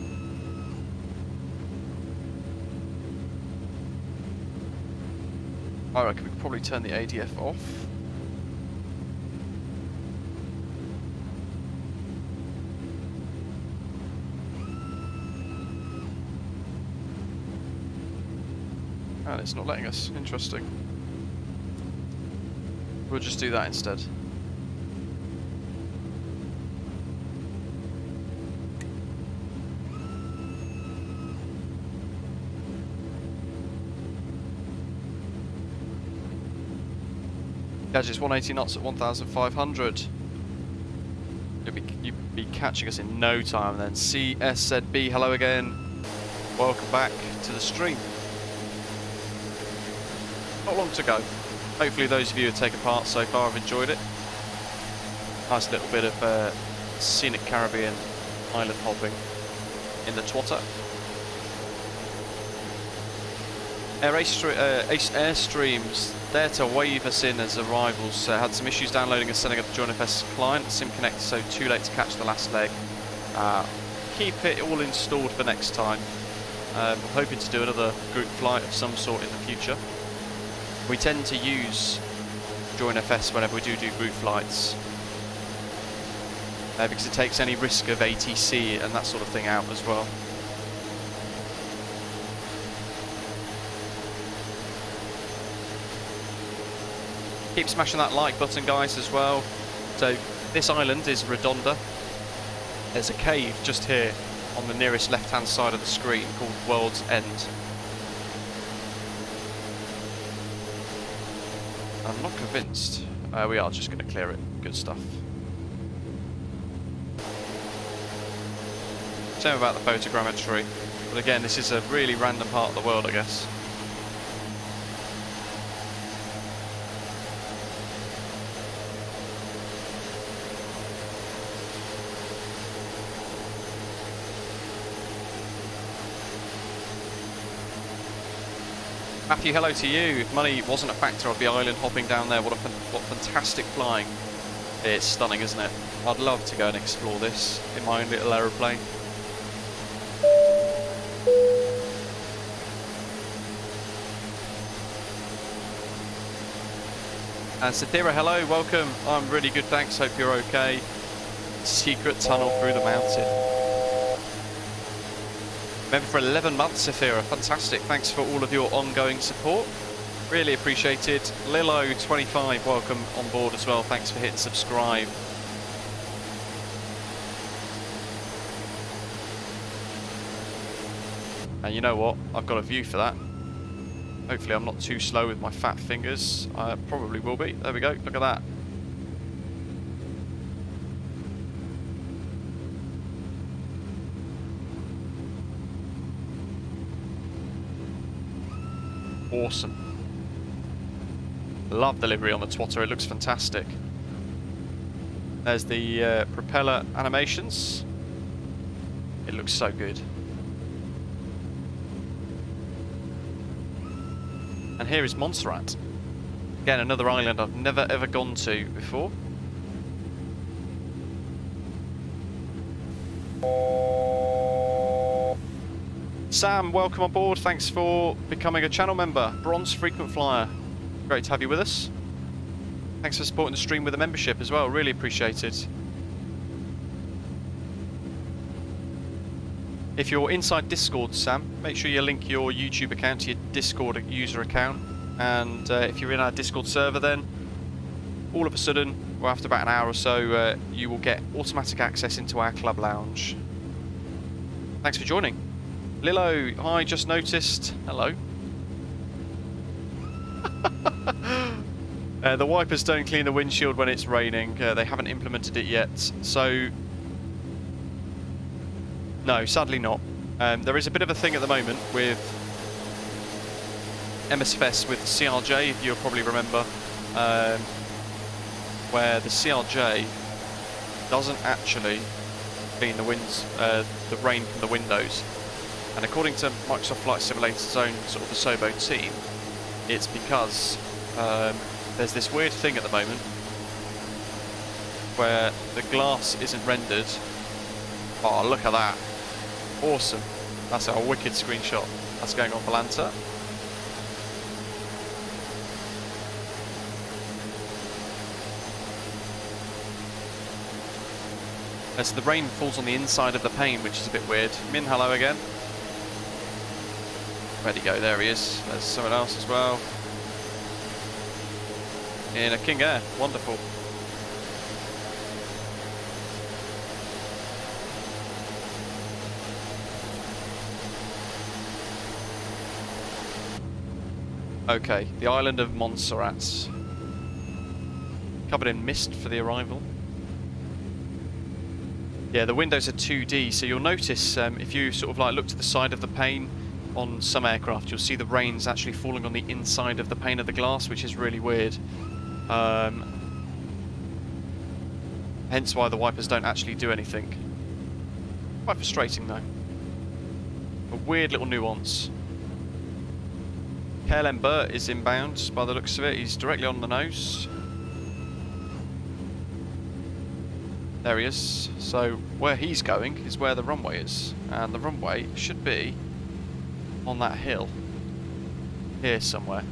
[SPEAKER 1] I reckon we could probably turn the ADF off. And it's not letting us. Interesting. We'll just do that instead. Gadget's 180 knots at 1,500. You'd be catching us in no time then. CSZB, hello again. Welcome back to the stream. Not long to go. Hopefully those of you who have taken part so far have enjoyed it. Nice little bit of scenic Caribbean island hopping in the Twatter. Airstreams there to wave us in as arrivals. Had some issues downloading and setting up the JoinFS client. SIM connector, so too late to catch the last leg. Keep it all installed for next time. I'm hoping to do another group flight of some sort in the future. We tend to use JoinFS whenever we do group flights, because it takes any risk of ATC and that sort of thing out as well. Keep smashing that like button, guys, as well. So this island is Redonda. There's a cave just here on the nearest left-hand side of the screen called World's End. I'm not convinced. We are just going to clear it. Good stuff. Same about the photogrammetry. But again, this is a really random part of the world, I guess. Matthew, hello to you. If money wasn't a factor, I'd be island hopping down there. What fantastic flying. It's stunning, isn't it? I'd love to go and explore this in my own little aeroplane. And Sathira, hello, welcome. I'm really good, thanks. Hope you're okay. Secret tunnel through the mountain. Member for 11 months, Sathira. Fantastic. Thanks for all of your ongoing support. Really appreciated. Lilo25, welcome on board as well. Thanks for hitting subscribe. And you know what? I've got a view for that. Hopefully I'm not too slow with my fat fingers. I probably will be. There we go. Look at that. Awesome. Love the livery on the Twotter. It looks fantastic. There's the propeller animations. It looks so good. And here is Montserrat. Again, another island I've never ever gone to before. Sam, welcome on board. Thanks for becoming a channel member. Bronze frequent flyer. Great to have you with us. Thanks for supporting the stream with a membership as well. Really appreciate it. If you're inside Discord, Sam, make sure you link your YouTube account to your Discord user account. And if you're in our Discord server, then all of a sudden, well, after about an hour or so, you will get automatic access into our club lounge. Thanks for joining. Lilo, hi, just noticed. Hello. The wipers don't clean the windshield when it's raining. They haven't implemented it yet. So, no, sadly not. There is a bit of a thing at the moment with MSFS with CRJ, if you'll probably remember, where the CRJ doesn't actually clean the the rain from the windows. And according to Microsoft Flight Simulator's own sort of the Saba team, it's because there's this weird thing at the moment where the glass isn't rendered. Oh, look at that. Awesome. That's a wicked screenshot. That's going on Volanta. As the rain falls on the inside of the pane, which is a bit weird. Min, hello again. Where'd he go? There he is. There's someone else as well. In a King Air. Wonderful. Okay, the island of Montserrat. Covered in mist for the arrival. Yeah, the windows are 2D, so you'll notice if you sort of like look to the side of the pane on some aircraft, you'll see the rain's actually falling on the inside of the pane of the glass, which is really weird. Hence why the wipers don't actually do anything. Quite frustrating though. A weird little nuance. KLM Bert is inbound by the looks of it. He's directly on the nose. There he is. So where he's going is where the runway is. And the runway should be on that hill. Here somewhere.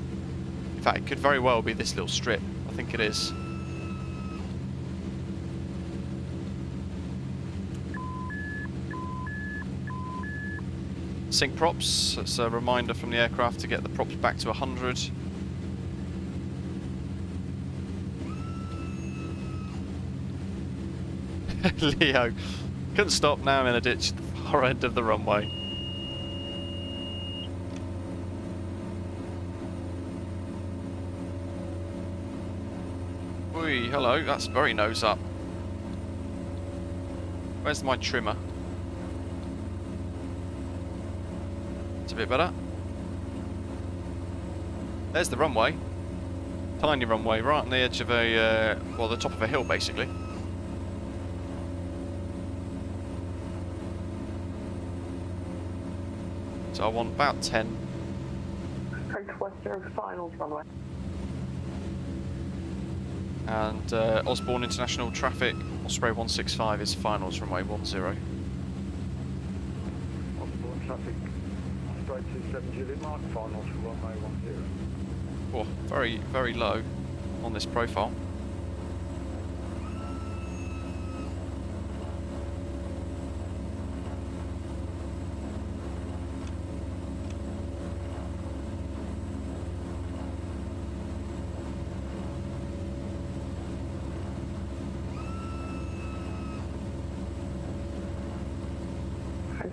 [SPEAKER 1] In fact, it could very well be this little strip. I think it is. Sync props. That's a reminder from the aircraft to get the props back to 100. Leo, couldn't stop, now I'm in a ditch at the far end of the runway. Oi, hello, that's very nose up. Where's my trimmer? It's a bit better. There's the runway. Tiny runway, right on the edge of a, well, the top of a hill, basically. So I want about 10.
[SPEAKER 5] Western finals runway.
[SPEAKER 1] And Osborne International Traffic, Osprey 165 is finals runway 10.
[SPEAKER 4] Osborne traffic, Osprey 27 Juliet Mark, finals for runway 10.
[SPEAKER 1] Oh, very, very low on this profile.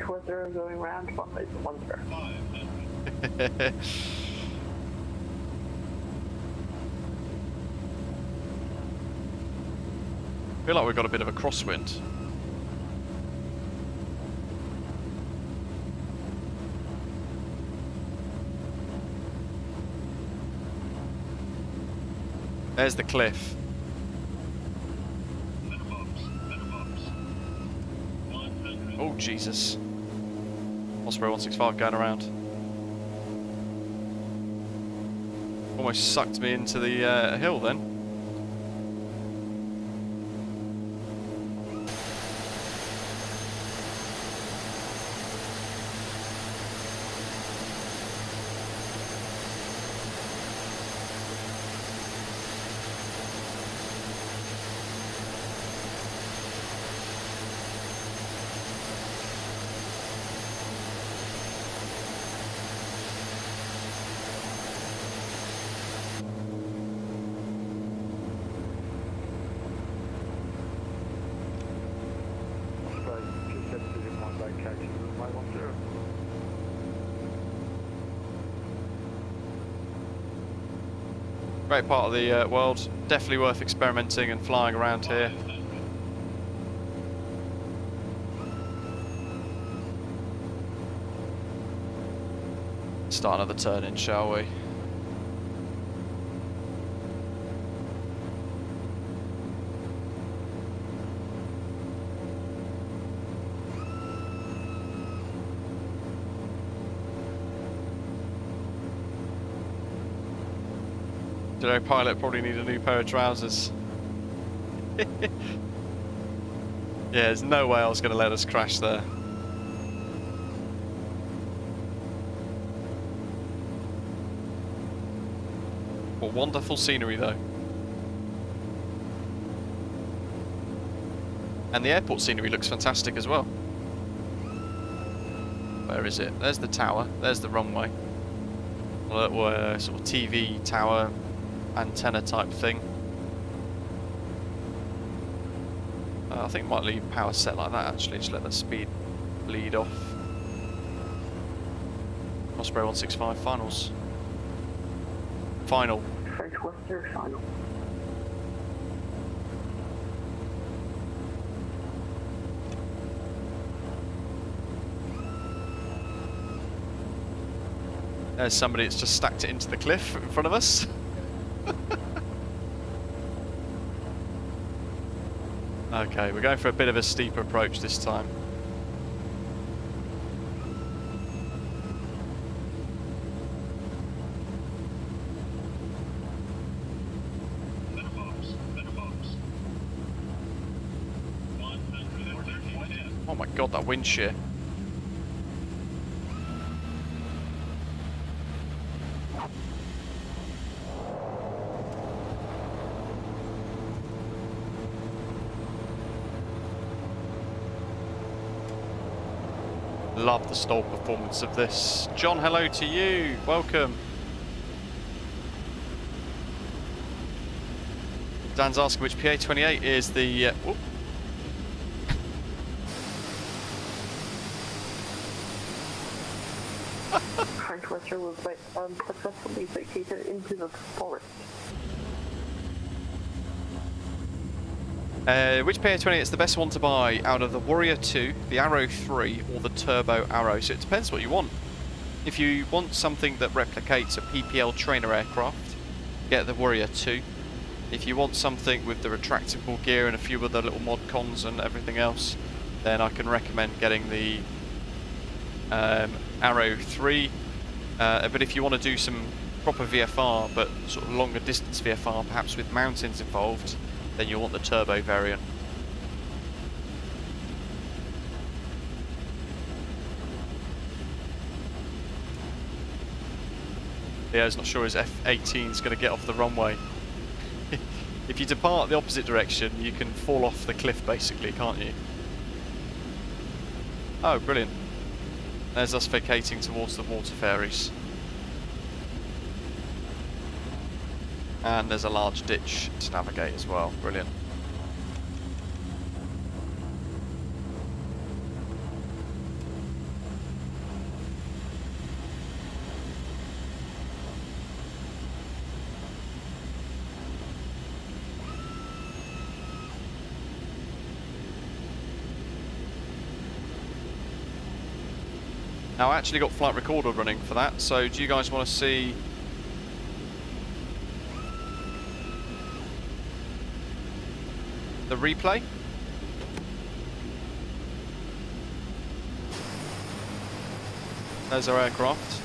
[SPEAKER 5] Weather going round runway 10.
[SPEAKER 3] 500.
[SPEAKER 1] I feel like we've got a bit of a crosswind. There's the cliff.
[SPEAKER 3] Center box. Center box. 100.
[SPEAKER 1] Oh, Jesus. Osprey 165 going around. Almost sucked me into the hill then.
[SPEAKER 4] Osprey 27 Juliet Mark, vacation runway 10.
[SPEAKER 1] Great part of the world. Definitely worth experimenting and flying around here.
[SPEAKER 3] 500.
[SPEAKER 1] Start another turn in, shall we? Today pilot probably need a new pair of trousers. Yeah, there's no way I was going to let us crash there. Well, wonderful scenery though. And the airport scenery looks fantastic as well. Where is it? There's the tower, there's the runway. A little sort of TV tower antenna type thing. I think might leave power set like that actually, just let the speed bleed off. Osprey 165 finals. Final.
[SPEAKER 5] French Western final.
[SPEAKER 1] There's somebody that's just stacked it into the cliff in front of us. Okay, we're going for a bit of a steeper approach this time.
[SPEAKER 3] Center box. Center box. 130.
[SPEAKER 1] Oh my god, that wind shear. Love the stall performance of this. John, hello to you. Welcome. Dan's asking which PA28 is the... whoop.
[SPEAKER 5] French Western was successfully vacated into the forest.
[SPEAKER 1] Which PA28 is the best one to buy out of the Warrior 2, the Arrow 3, or the Turbo Arrow? So it depends what you want. If you want something that replicates a PPL trainer aircraft, get the Warrior 2. If you want something with the retractable gear and a few other little mod cons and everything else, then I can recommend getting the Arrow 3. But if you want to do some proper VFR, but sort of longer distance VFR, perhaps with mountains involved, then you'll want the turbo variant. Leo's not sure his F-18 is going to get off the runway. If you depart the opposite direction, you can fall off the cliff basically, can't you? Oh, brilliant. There's us vacating towards the water ferries. And there's a large ditch to navigate as well. Brilliant. Now I actually got flight recorder running for that, so do you guys want to see the replay? There's our aircraft.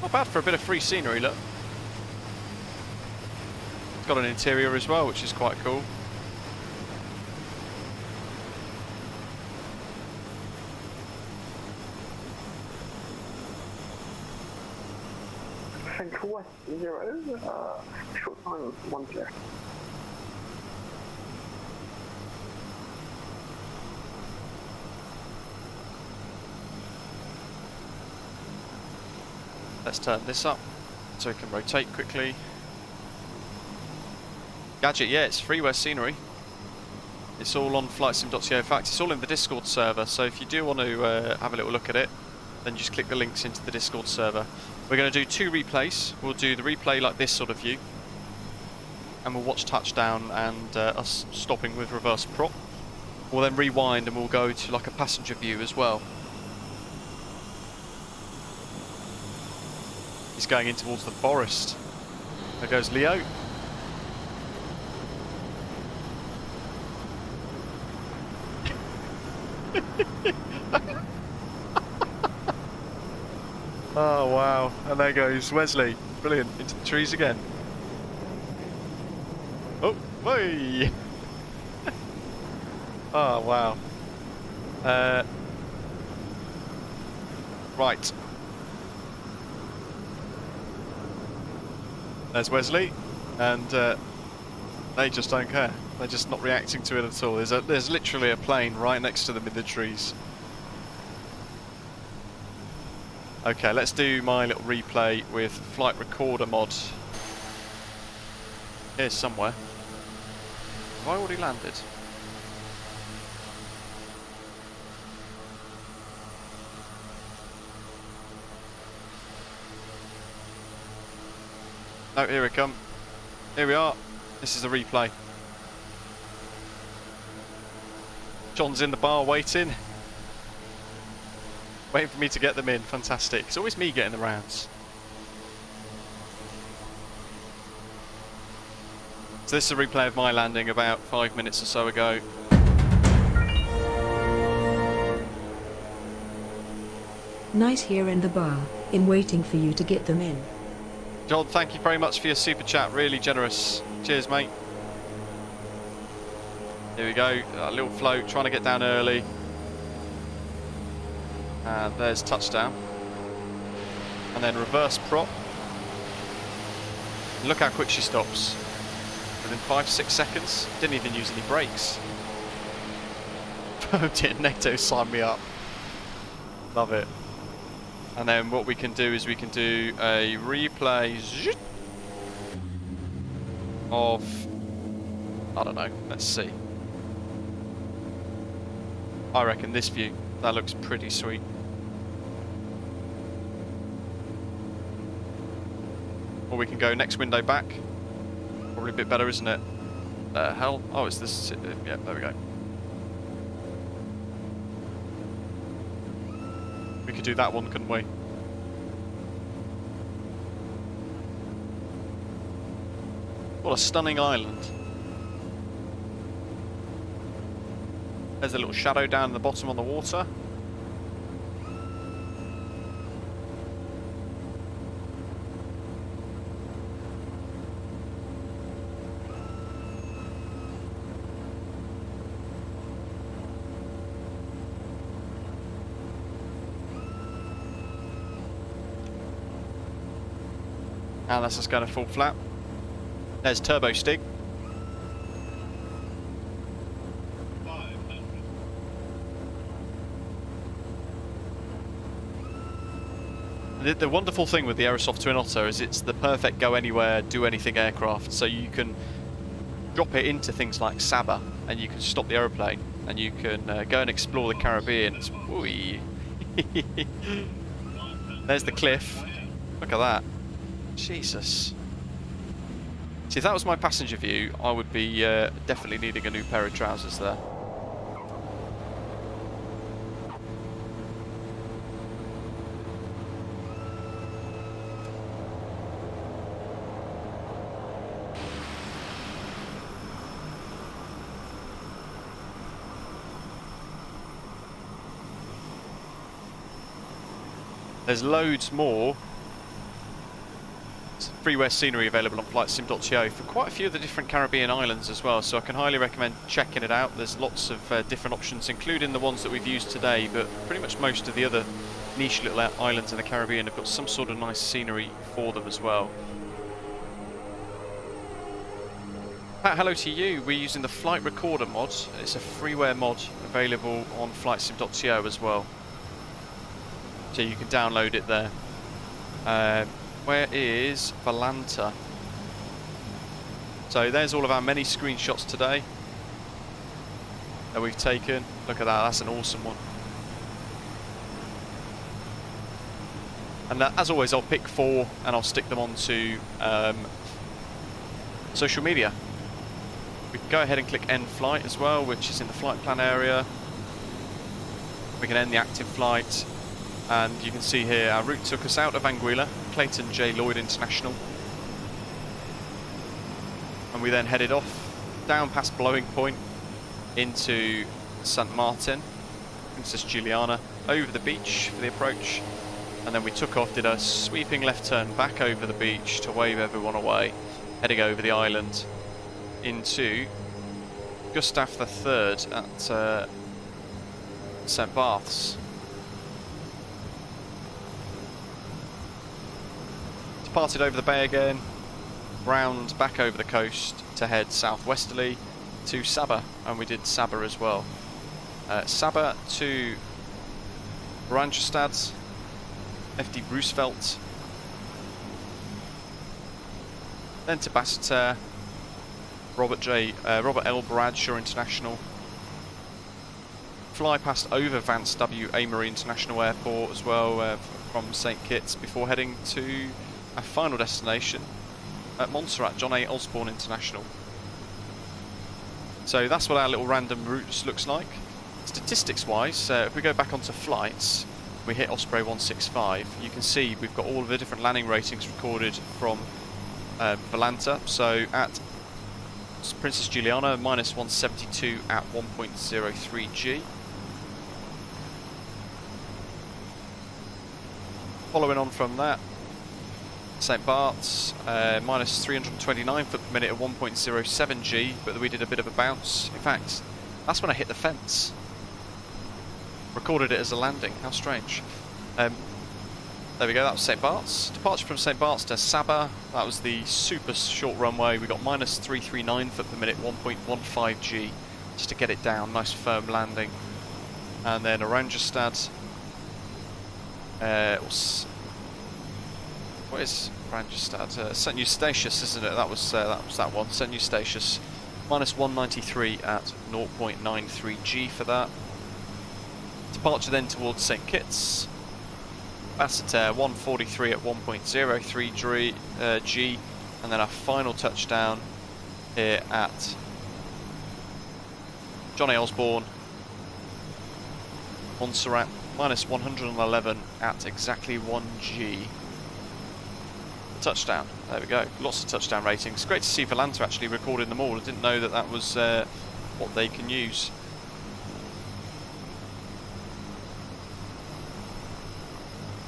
[SPEAKER 1] Not bad for a bit of free scenery, look. It's got an interior as well, which is quite cool.
[SPEAKER 5] Central West 0, short time 10.
[SPEAKER 1] Let's turn this up so we can rotate quickly. Gadget, yeah, it's freeware scenery. It's all on flightsim.co. In fact, it's all in the Discord server, so if you do want to have a little look at it, then just click the links into the Discord server. We're going to do 2 replays. We'll do the replay like this sort of view, and we'll watch touchdown and us stopping with reverse prop. We'll then rewind and we'll go to like a passenger view as well. He's going in towards the forest. There goes Leo. Oh wow, and there goes Wesley. Brilliant, into the trees again. Oh, way! Oh wow. Right. There's Wesley, and they just don't care. They're just not reacting to it at all. There's literally a plane right next to them in the trees. Okay, let's do my little replay with flight recorder mod. Here's somewhere. Have I already landed? No, here we come. Here we are. This is the replay. John's in the bar waiting. Waiting for me to get them in. Fantastic. It's always me getting the rounds. So this is a replay of my landing about 5 minutes or so ago.
[SPEAKER 7] Nice here in the bar, in waiting for you to get them in.
[SPEAKER 1] John, thank you very much for your super chat. Really generous. Cheers, mate. Here we go. A little float, trying to get down early. And there's touchdown. And then reverse prop. And look how quick she stops. Within 5-6 seconds. Didn't even use any brakes. NATO, sign me up. Love it. And then what we can do is we can do a replay of, I don't know, let's see. I reckon this view, that looks pretty sweet. Or we can go next window back. Probably a bit better, isn't it? Hell, oh, it's this, yeah, there we go. could do that one, couldn't we? What a stunning island. There's a little shadow down the bottom on the water. And that's just going to full flap. There's turbo stig.
[SPEAKER 3] 500.
[SPEAKER 1] The wonderful thing with the Aerosoft Twin Otter is it's the perfect go anywhere, do anything aircraft. So you can drop it into things like Saba, and you can stop the aeroplane, and you can go and explore the Caribbean. It's, ooh. There's the cliff. Look at that. Jesus. See, if that was my passenger view, I would be definitely needing a new pair of trousers there. There's loads more freeware scenery available on flightsim.to for quite a few of the different Caribbean islands as well, so I can highly recommend checking it out. There's lots of different options, including the ones that we've used today, but pretty much most of the other niche little islands in the Caribbean have got some sort of nice scenery for them as well. Pat, hello to you. We're using the Flight Recorder mod. It's a freeware mod available on flightsim.to as well, so you can download it there. Where is Valanta? So there's all of our many screenshots today that we've taken. Look at that, that's an awesome one. And as always, I'll pick 4 and I'll stick them onto social media. We can go ahead and click end flight as well, which is in the flight plan area. We can end the active flight. And you can see here our route took us out of Anguilla, Clayton J. Lloyd International. And we then headed off down past Blowing Point into St. Martin, Princess Juliana, over the beach for the approach. And then we took off, did a sweeping left turn back over the beach to wave everyone away, heading over the island into Gustav III at St. Barths. Departed over the bay again, round back over the coast to head southwesterly to Saba, and we did Saba as well. Saba to Randstad, FD Roosevelt, then to Basseterre, Robert L. Bradshaw International, fly past over Vance W. Amory International Airport as well from St. Kitts before heading to our final destination at Montserrat, John A. Osborne International. So that's what our little random routes looks like. Statistics wise, if we go back onto flights, we hit Osprey 165, you can see we've got all of the different landing ratings recorded from Valanta. So at Princess Juliana, minus 172 at 1.03 G. Following on from that, St. Barts, minus 329 foot per minute at 1.07 G, but we did a bit of a bounce. In fact, that's when I hit the fence. Recorded it as a landing, how strange. There we go, that was St. Barts. Departure from St. Barts to Saba, that was the super short runway. We got minus 339 foot per minute, 1.15 G, just to get it down, nice firm landing. And then Randstad. What is Randstad? St. Eustatius, isn't it? That was that one. St. Eustatius, minus 193 at 0.93 G for that. Departure then towards St. Kitts. Basseterre 143 at 1.03 G, and then our final touchdown here at John A. Osborne, Montserrat minus 111 at exactly 1G. Touchdown. There we go. Lots of touchdown ratings. Great to see Volanta actually recording them all. I didn't know that that was what they can use.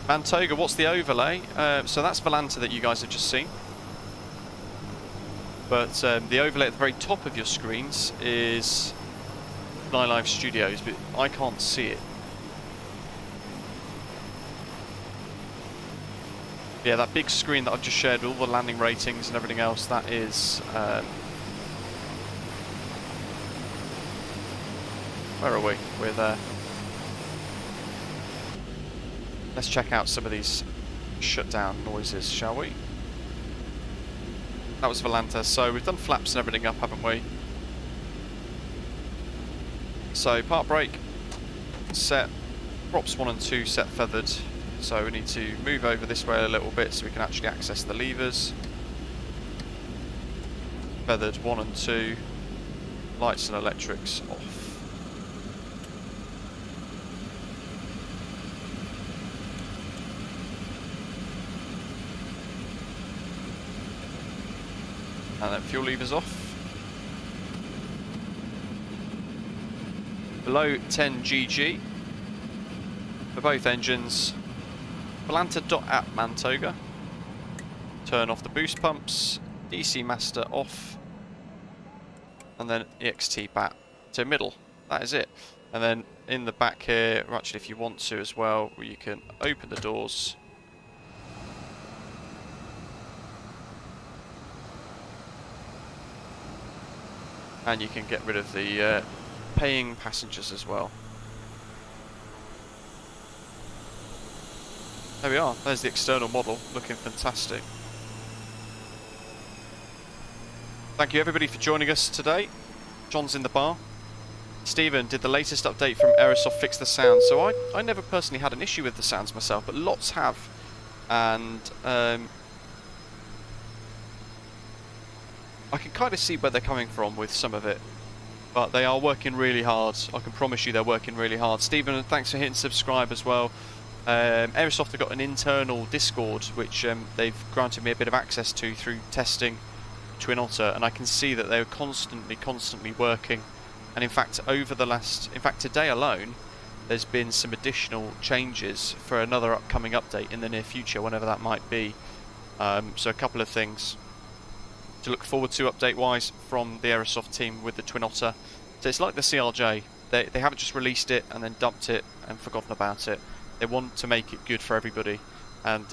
[SPEAKER 1] Mantoga, what's the overlay? So that's Volanta that you guys have just seen. But the overlay at the very top of your screens is Live Studios, but I can't see it. Yeah, that big screen that I've just shared with all the landing ratings and everything else, that is... where are we? We're there. Let's check out some of these shutdown noises, shall we? That was Volanta, so we've done flaps and everything up, haven't we? So, part brake, set, props 1 and 2 set feathered. So we need to move over this way a little bit so we can actually access the levers. Feathered 1 and 2, lights and electrics off. And then fuel levers off. Below 10 GG for both engines. Volanta.app Mantoga. Turn off the boost pumps. DC master off. And then EXT back to middle. That is it. And then in the back here, or actually if you want to as well, you can open the doors. And you can get rid of the paying passengers as well. There we are, there's the external model, looking fantastic. Thank you everybody for joining us today. John's in the bar. Stephen, did the latest update from Aerosoft fix the sound? So I never personally had an issue with the sounds myself, but lots have. And I can kind of see where they're coming from with some of it. But they are working really hard. I can promise you they're working really hard. Stephen, thanks for hitting subscribe as well. Aerosoft have got an internal Discord which they've granted me a bit of access to through testing Twin Otter, and I can see that they're constantly working. And in fact, today alone, there's been some additional changes for another upcoming update in the near future, whenever that might be. So a couple of things to look forward to update-wise from the Aerosoft team with the Twin Otter. So it's like the CRJ. They haven't just released it and then dumped it and forgotten about it. They want to make it good for everybody, and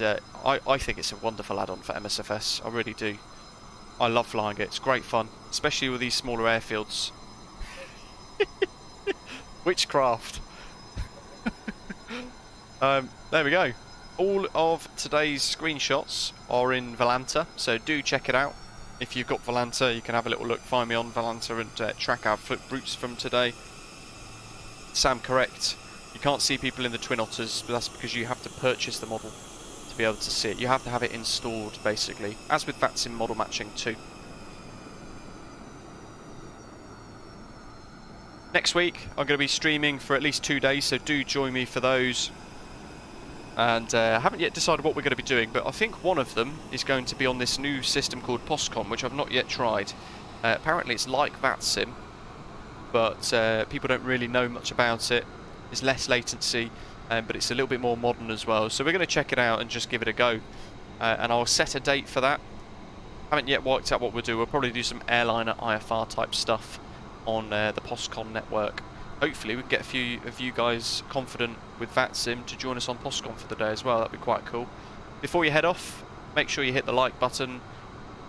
[SPEAKER 1] I think it's a wonderful add-on for MSFS. I really do. I love flying it. It's great fun, especially with these smaller airfields. Witchcraft. There we go. All of today's screenshots are in Volanta, so do check it out. If you've got Volanta, you can have a little look. Find me on Volanta and track our flip routes from today. Sam, correct. You can't see people in the Twin Otters, but that's because you have to purchase the model to be able to see it. You have to have it installed, basically, as with VATSIM model matching too. Next week, I'm going to be streaming for at least 2 days, so do join me for those. And I haven't yet decided what we're going to be doing, but I think one of them is going to be on this new system called POSCON, which I've not yet tried. Apparently it's like VATSIM, but people don't really know much about it. It's less latency, but it's a little bit more modern as well. So we're going to check it out and just give it a go. And I'll set a date for that. Haven't yet worked out what we'll do. We'll probably do some airliner IFR type stuff on the POSCON network. Hopefully we can get a few of you guys confident with VATSIM to join us on POSCON for the day as well. That'd be quite cool. Before you head off, make sure you hit the like button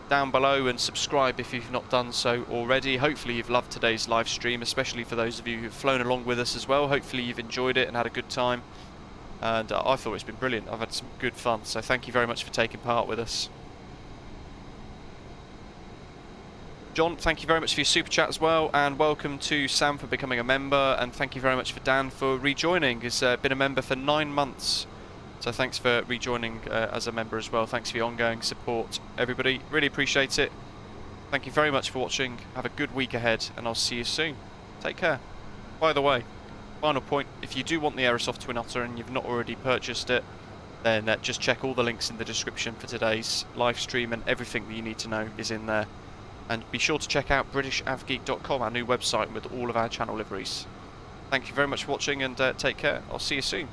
[SPEAKER 1] down below and subscribe if you've not done so already. Hopefully you've loved today's live stream, especially for those of you who've flown along with us as well. Hopefully you've enjoyed it and had a good time. And I thought it's been brilliant. I've had some good fun, so thank you very much for taking part with us. John, thank you very much for your super chat as well, and welcome to Sam for becoming a member, and thank you very much for Dan for rejoining. He's been a member for 9 months, so thanks for rejoining as a member as well. Thanks for your ongoing support, everybody. Really appreciate it. Thank you very much for watching. Have a good week ahead, and I'll see you soon. Take care. By the way, Final point, if you do want the Aerosoft Twin Otter and you've not already purchased it, then just check all the links in the description for today's live stream, and everything that you need to know is in there. And be sure to check out BritishAvGeek.com, our new website with all of our channel liveries. Thank you very much for watching, and take care. I'll see you soon.